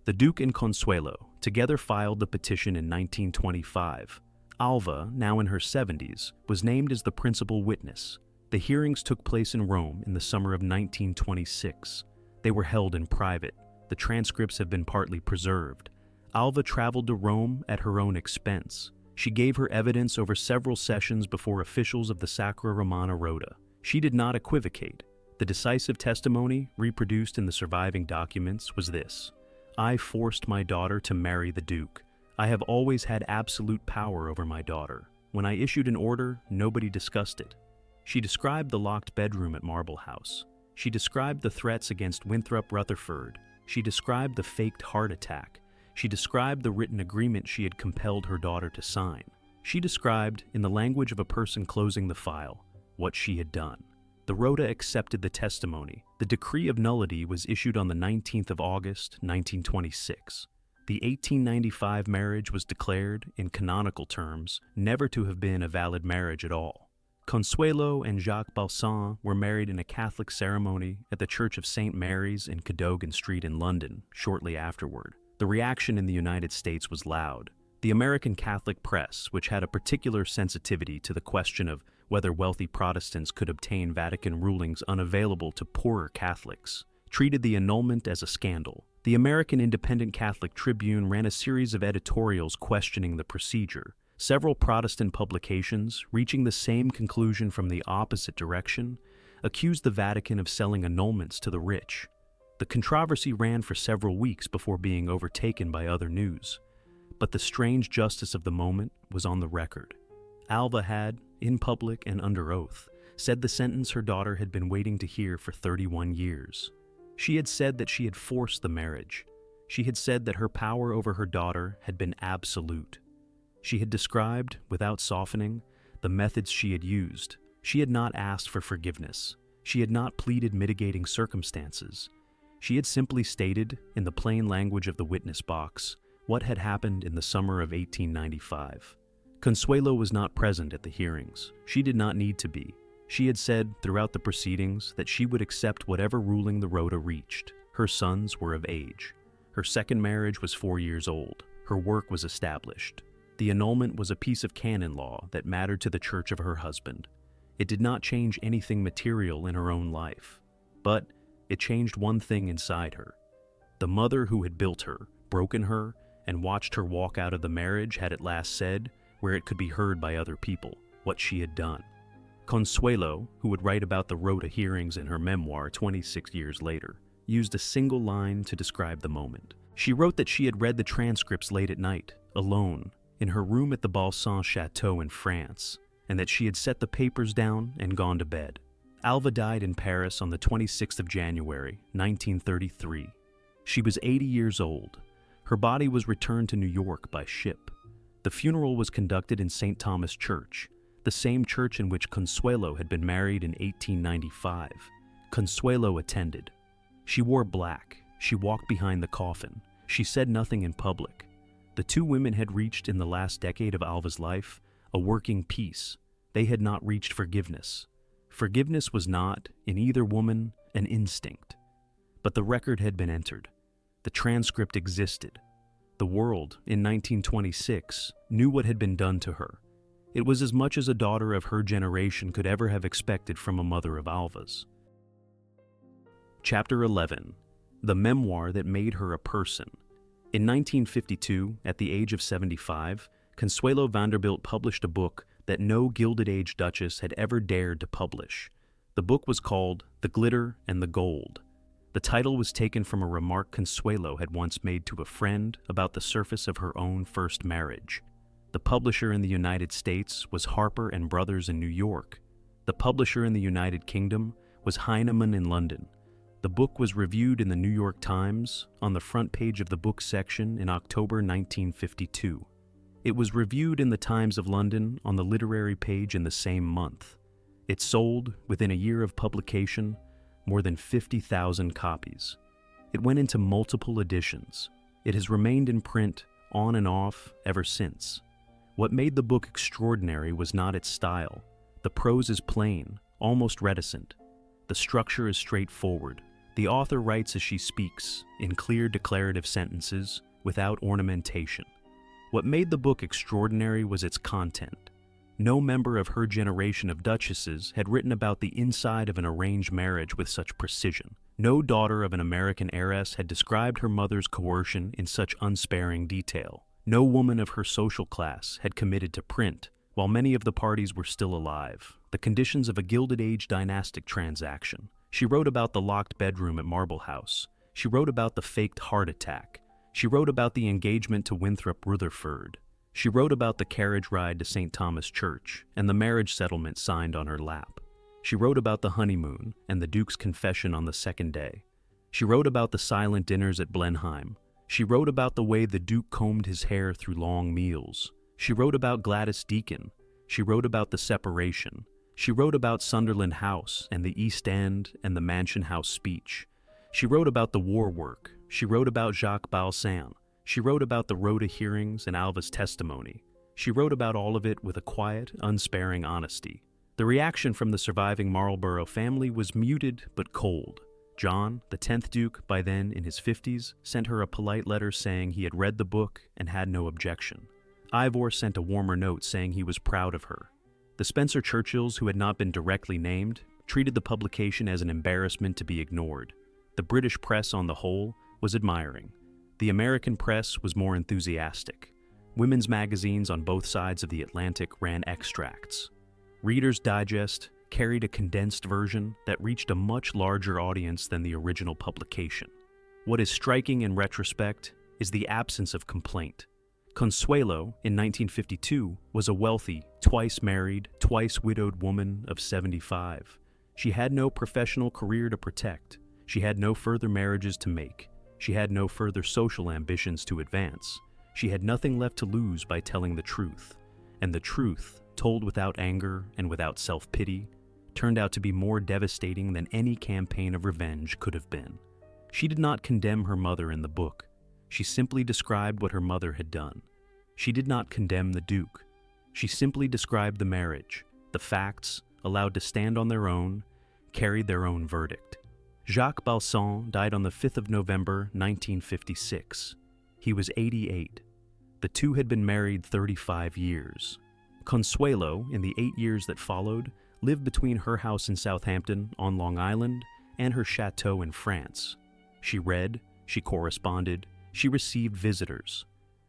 The Duke and Consuelo together filed the petition in 1925. Alva, now in her 70s, was named as the principal witness. The hearings took place in Rome in the summer of 1926. They were held in private. The transcripts have been partly preserved. Alva traveled to Rome at her own expense. She gave her evidence over several sessions before officials of the Sacra Romana Rota. She did not equivocate. The decisive testimony, reproduced in the surviving documents, was this: "I forced my daughter to marry the Duke. I have always had absolute power over my daughter. When I issued an order, nobody discussed it." She described the locked bedroom at Marble House. She described the threats against Winthrop Rutherford. She described the faked heart attack. She described the written agreement she had compelled her daughter to sign. She described, in the language of a person closing the file, what she had done. The Rota accepted the testimony. The decree of nullity was issued on the 19th of August, 1926. The 1895 marriage was declared, in canonical terms, never to have been a valid marriage at all. Consuelo and Jacques Balsan were married in a Catholic ceremony at the Church of St. Mary's in Cadogan Street in London shortly afterward. The reaction in the United States was loud. The American Catholic press, which had a particular sensitivity to the question of whether wealthy Protestants could obtain Vatican rulings unavailable to poorer Catholics, treated the annulment as a scandal. The American Independent Catholic Tribune ran a series of editorials questioning the procedure. Several Protestant publications, reaching the same conclusion from the opposite direction, accused the Vatican of selling annulments to the rich. The controversy ran for several weeks before being overtaken by other news. But the strange justice of the moment was on the record. Alva had, in public and under oath, said the sentence her daughter had been waiting to hear for 31 years. She had said that she had forced the marriage. She had said that her power over her daughter had been absolute. She had described, without softening, the methods she had used. She had not asked for forgiveness. She had not pleaded mitigating circumstances. She had simply stated, in the plain language of the witness box, what had happened in the summer of 1895. Consuelo was not present at the hearings. She did not need to be. She had said throughout the proceedings that she would accept whatever ruling the Rota reached. Her sons were of age. Her second marriage was 4 years old. Her work was established. The annulment was a piece of canon law that mattered to the church of her husband. It did not change anything material in her own life, but it changed one thing inside her. The mother who had built her, broken her, and watched her walk out of the marriage had at last said, where it could be heard by other people, what she had done. Consuelo, who would write about the Rota hearings in her memoir 26 years later, used a single line to describe the moment. She wrote that she had read the transcripts late at night, alone, in her room at the Balsan Chateau in France, and that she had set the papers down and gone to bed. Alva died in Paris on the 26th of January, 1933. She was 80 years old. Her body was returned to New York by ship. The funeral was conducted in St. Thomas Church, the same church in which Consuelo had been married in 1895. Consuelo attended. She wore black. She walked behind the coffin. She said nothing in public. The two women had reached, in the last decade of Alva's life, a working peace. They had not reached forgiveness. Forgiveness was not, in either woman, an instinct. But the record had been entered. The transcript existed. The world, in 1926, knew what had been done to her. It was as much as a daughter of her generation could ever have expected from a mother of Alva's. Chapter 11. The Memoir That Made Her a Person. In 1952, at the age of 75, Consuelo Vanderbilt published a book that no Gilded Age duchess had ever dared to publish. The book was called The Glitter and the Gold. The title was taken from a remark Consuelo had once made to a friend about the surface of her own first marriage. The publisher in the United States was Harper and Brothers in New York. The publisher in the United Kingdom was Heinemann in London. The book was reviewed in the New York Times on the front page of the book section in October 1952. It was reviewed in the Times of London on the literary page in the same month. It sold, within a year of publication, more than 50,000 copies. It went into multiple editions. It has remained in print, on and off, ever since. What made the book extraordinary was not its style. The prose is plain, almost reticent. The structure is straightforward. The author writes as she speaks, in clear declarative sentences, without ornamentation. What made the book extraordinary was its content. No member of her generation of duchesses had written about the inside of an arranged marriage with such precision. No daughter of an American heiress had described her mother's coercion in such unsparing detail. No woman of her social class had committed to print, while many of the parties were still alive, the conditions of a Gilded Age dynastic transaction. She wrote about the locked bedroom at Marble House. She wrote about the faked heart attack. She wrote about the engagement to Winthrop Rutherford. She wrote about the carriage ride to St. Thomas Church and the marriage settlement signed on her lap. She wrote about the honeymoon and the Duke's confession on the second day. She wrote about the silent dinners at Blenheim. She wrote about the way the Duke combed his hair through long meals. She wrote about Gladys Deacon. She wrote about the separation. She wrote about Sunderland House and the East End and the Mansion House speech. She wrote about the war work. She wrote about Jacques Balsan. She wrote about the Rhoda hearings and Alva's testimony. She wrote about all of it with a quiet, unsparing honesty. The reaction from the surviving Marlborough family was muted but cold. John, the 10th Duke, by then in his 50s, sent her a polite letter saying he had read the book and had no objection. Ivor sent a warmer note saying he was proud of her. The Spencer Churchills, who had not been directly named, treated the publication as an embarrassment to be ignored. The British press, on the whole, was admiring. The American press was more enthusiastic. Women's magazines on both sides of the Atlantic ran extracts. Reader's Digest carried a condensed version that reached a much larger audience than the original publication. What is striking in retrospect is the absence of complaint. Consuelo, in 1952, was a wealthy, twice-married, twice-widowed woman of 75. She had no professional career to protect. She had no further marriages to make. She had no further social ambitions to advance. She had nothing left to lose by telling the truth. And the truth, told without anger and without self-pity, turned out to be more devastating than any campaign of revenge could have been. She did not condemn her mother in the book. She simply described what her mother had done. She did not condemn the Duke. She simply described the marriage. The facts, allowed to stand on their own, carried their own verdict. Jacques Balsan died on the 5th of November, 1956. He was 88. The two had been married 35 years. Consuelo, in the 8 years that followed, lived between her house in Southampton on Long Island and her chateau in France. She read, she corresponded, she received visitors.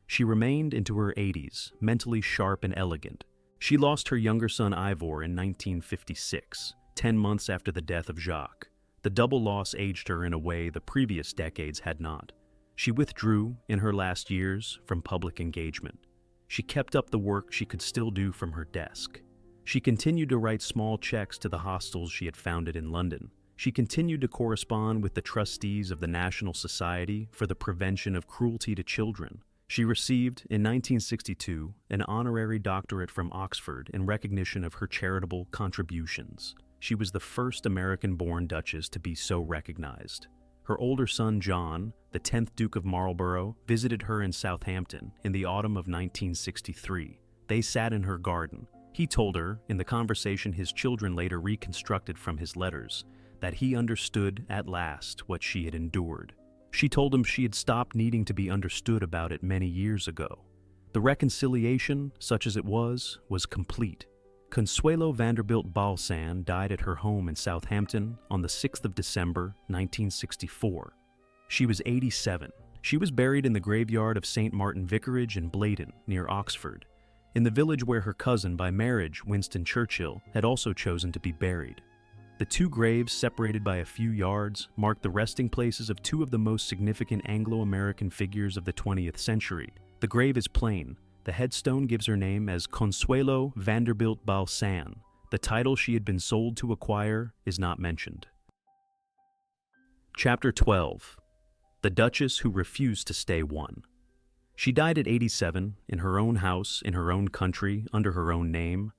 She remained into her 80s, mentally sharp and elegant. She lost her younger son Ivor in 1956, 10 months after the death of Jacques. The double loss aged her in a way the previous decades had not. She withdrew, in her last years, from public engagement. She kept up the work she could still do from her desk. She continued to write small checks to the hostels she had founded in London. She continued to correspond with the trustees of the National Society for the Prevention of Cruelty to Children. She received, in 1962, an honorary doctorate from Oxford in recognition of her charitable contributions. She was the first American-born duchess to be so recognized. Her older son, John, the 10th Duke of Marlborough, visited her in Southampton in the autumn of 1963. They sat in her garden. He told her, in the conversation his children later reconstructed from his letters, that he understood at last what she had endured. She told him she had stopped needing to be understood about it many years ago. The reconciliation, such as it was complete. Consuelo Vanderbilt Balsan died at her home in Southampton on the 6th of December, 1964. She was 87. She was buried in the graveyard of St. Martin Vicarage in Bladon, near Oxford, in the village where her cousin by marriage, Winston Churchill, had also chosen to be buried. The two graves, separated by a few yards, mark the resting places of two of the most significant Anglo-American figures of the 20th century. The grave is plain. The headstone gives her name as Consuelo Vanderbilt Balsan. The title she had been sold to acquire is not mentioned. Chapter 12. The Duchess Who Refused to Stay Won. She died at 87, in her own house, in her own country, under her own name,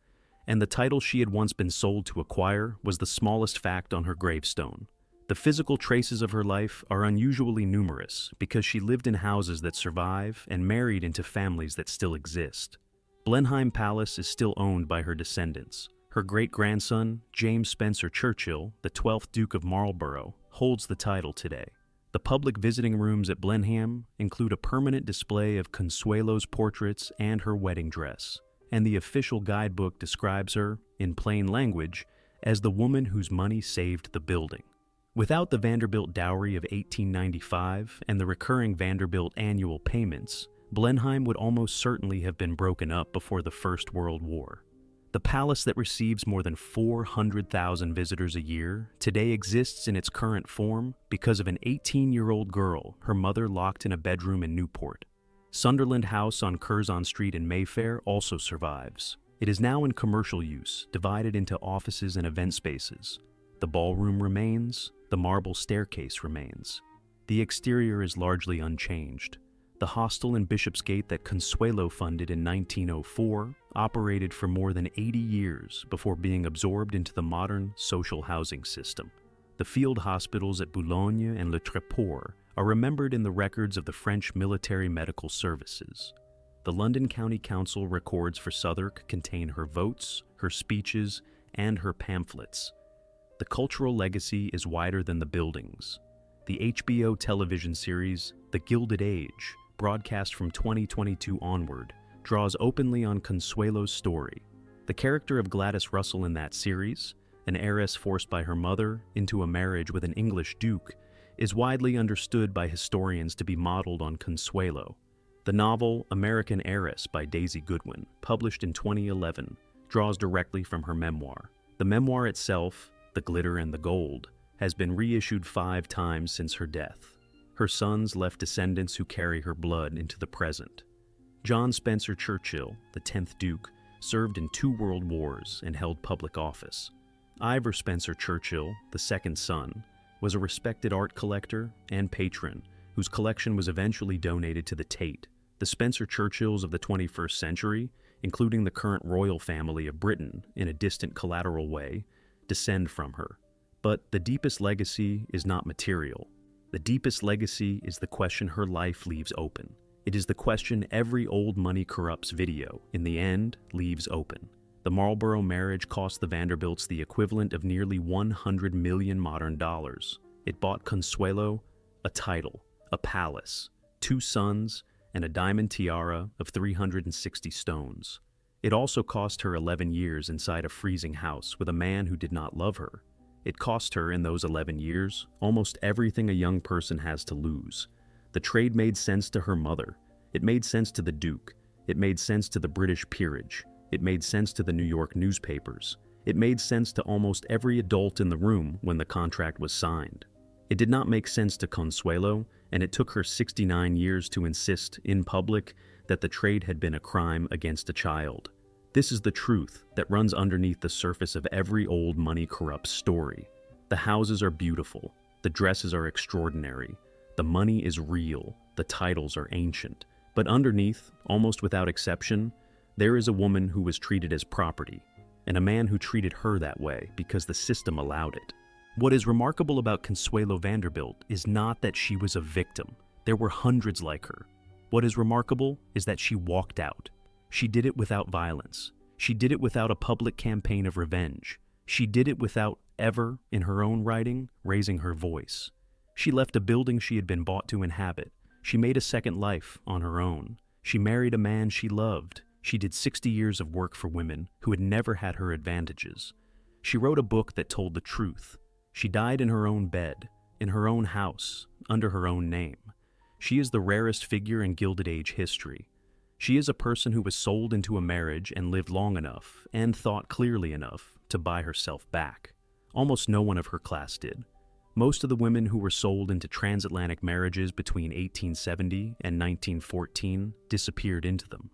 and the title she had once been sold to acquire was the smallest fact on her gravestone. The physical traces of her life are unusually numerous because she lived in houses that survive and married into families that still exist. Blenheim Palace is still owned by her descendants. Her great-grandson, James Spencer Churchill, the 12th Duke of Marlborough, holds the title today. The public visiting rooms at Blenheim include a permanent display of Consuelo's portraits and her wedding dress. and the official guidebook describes her, in plain language, as the woman whose money saved the building. Without the Vanderbilt dowry of 1895 and the recurring Vanderbilt annual payments, Blenheim would almost certainly have been broken up before the First World War. The palace that receives more than 400,000 visitors a year today exists in its current form because of an 18-year-old girl her mother locked in a bedroom in Newport. Sunderland House on Curzon Street in Mayfair also survives. It is now in commercial use, divided into offices and event spaces. The ballroom remains, the marble staircase remains. The exterior is largely unchanged. The hostel in Bishopsgate that Consuelo funded in 1904 operated for more than 80 years before being absorbed into the modern social housing system. The field hospitals at Boulogne and Le Tréport are remembered in the records of the French military medical services. The London County Council records for Southwark contain her votes, her speeches, and her pamphlets. The cultural legacy is wider than the buildings. The HBO television series, The Gilded Age, broadcast from 2022 onward, draws openly on Consuelo's story. The character of Gladys Russell in that series, an heiress forced by her mother into a marriage with an English duke, is widely understood by historians to be modeled on Consuelo. The novel American Heiress by Daisy Goodwin, published in 2011, draws directly from her memoir. The memoir itself, The Glitter and the Gold, has been reissued 5 times since her death. Her sons left descendants who carry her blood into the present. John Spencer Churchill, the 10th Duke, served in 2 world wars and held public office. Ivor Spencer Churchill, the second son, was a respected art collector and patron whose collection was eventually donated to the Tate. The Spencer Churchills of the 21st century, including the current royal family of Britain in a distant collateral way, descend from her. But the deepest legacy is not material. The deepest legacy is the question her life leaves open. It is the question every Old Money Corrupts video, in the end, leaves open. The Marlborough marriage cost the Vanderbilts the equivalent of nearly 100 million modern dollars. It bought Consuelo a title, a palace, 2 sons, and a diamond tiara of 360 stones. It also cost her 11 years inside a freezing house with a man who did not love her. It cost her, in those 11 years, almost everything a young person has to lose. The trade made sense to her mother. It made sense to the Duke. It made sense to the British peerage. It made sense to the New York newspapers. It made sense to almost every adult in the room when the contract was signed. It did not make sense to Consuelo, and it took her 69 years to insist, in public, that the trade had been a crime against a child. This is the truth that runs underneath the surface of every Old Money Corrupts story. The houses are beautiful. The dresses are extraordinary. The money is real. The titles are ancient. But underneath, almost without exception, there is a woman who was treated as property, and a man who treated her that way because the system allowed it. What is remarkable about Consuelo Vanderbilt is not that she was a victim. There were hundreds like her. What is remarkable is that she walked out. She did it without violence. She did it without a public campaign of revenge. She did it without ever, in her own writing, raising her voice. She left a building she had been bought to inhabit. She made a second life on her own. She married a man she loved. She did 60 years of work for women who had never had her advantages. She wrote a book that told the truth. She died in her own bed, in her own house, under her own name. She is the rarest figure in Gilded Age history. She is a person who was sold into a marriage and lived long enough, and thought clearly enough, to buy herself back. Almost no one of her class did. Most of the women who were sold into transatlantic marriages between 1870 and 1914 disappeared into them.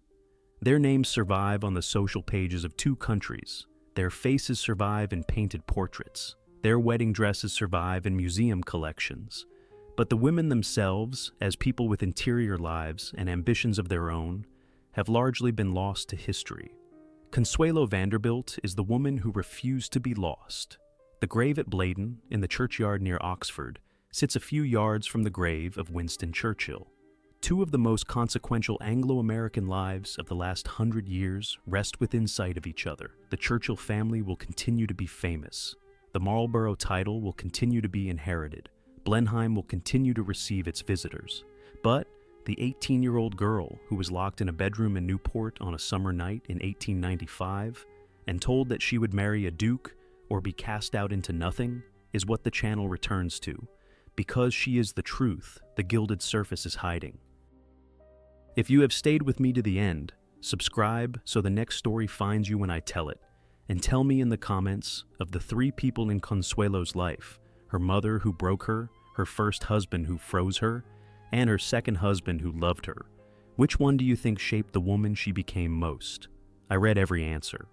Their names survive on the social pages of 2 countries. Their faces survive in painted portraits. Their wedding dresses survive in museum collections. But the women themselves, as people with interior lives and ambitions of their own, have largely been lost to history. Consuelo Vanderbilt is the woman who refused to be lost. The grave at Bladon, in the churchyard near Oxford, sits a few yards from the grave of Winston Churchill. 2 of the most consequential Anglo-American lives of the last 100 years rest within sight of each other. The Churchill family will continue to be famous. The Marlborough title will continue to be inherited. Blenheim will continue to receive its visitors. But, the 18-year-old girl who was locked in a bedroom in Newport on a summer night in 1895 and told that she would marry a duke or be cast out into nothing, is what the channel returns to, because she is the truth the gilded surface is hiding. If you have stayed with me to the end, subscribe so the next story finds you when I tell it, and tell me in the comments of the 3 people in Consuelo's life, her mother who broke her first husband who froze her, and her second husband who loved her. Which one do you think shaped the woman she became most? I read every answer.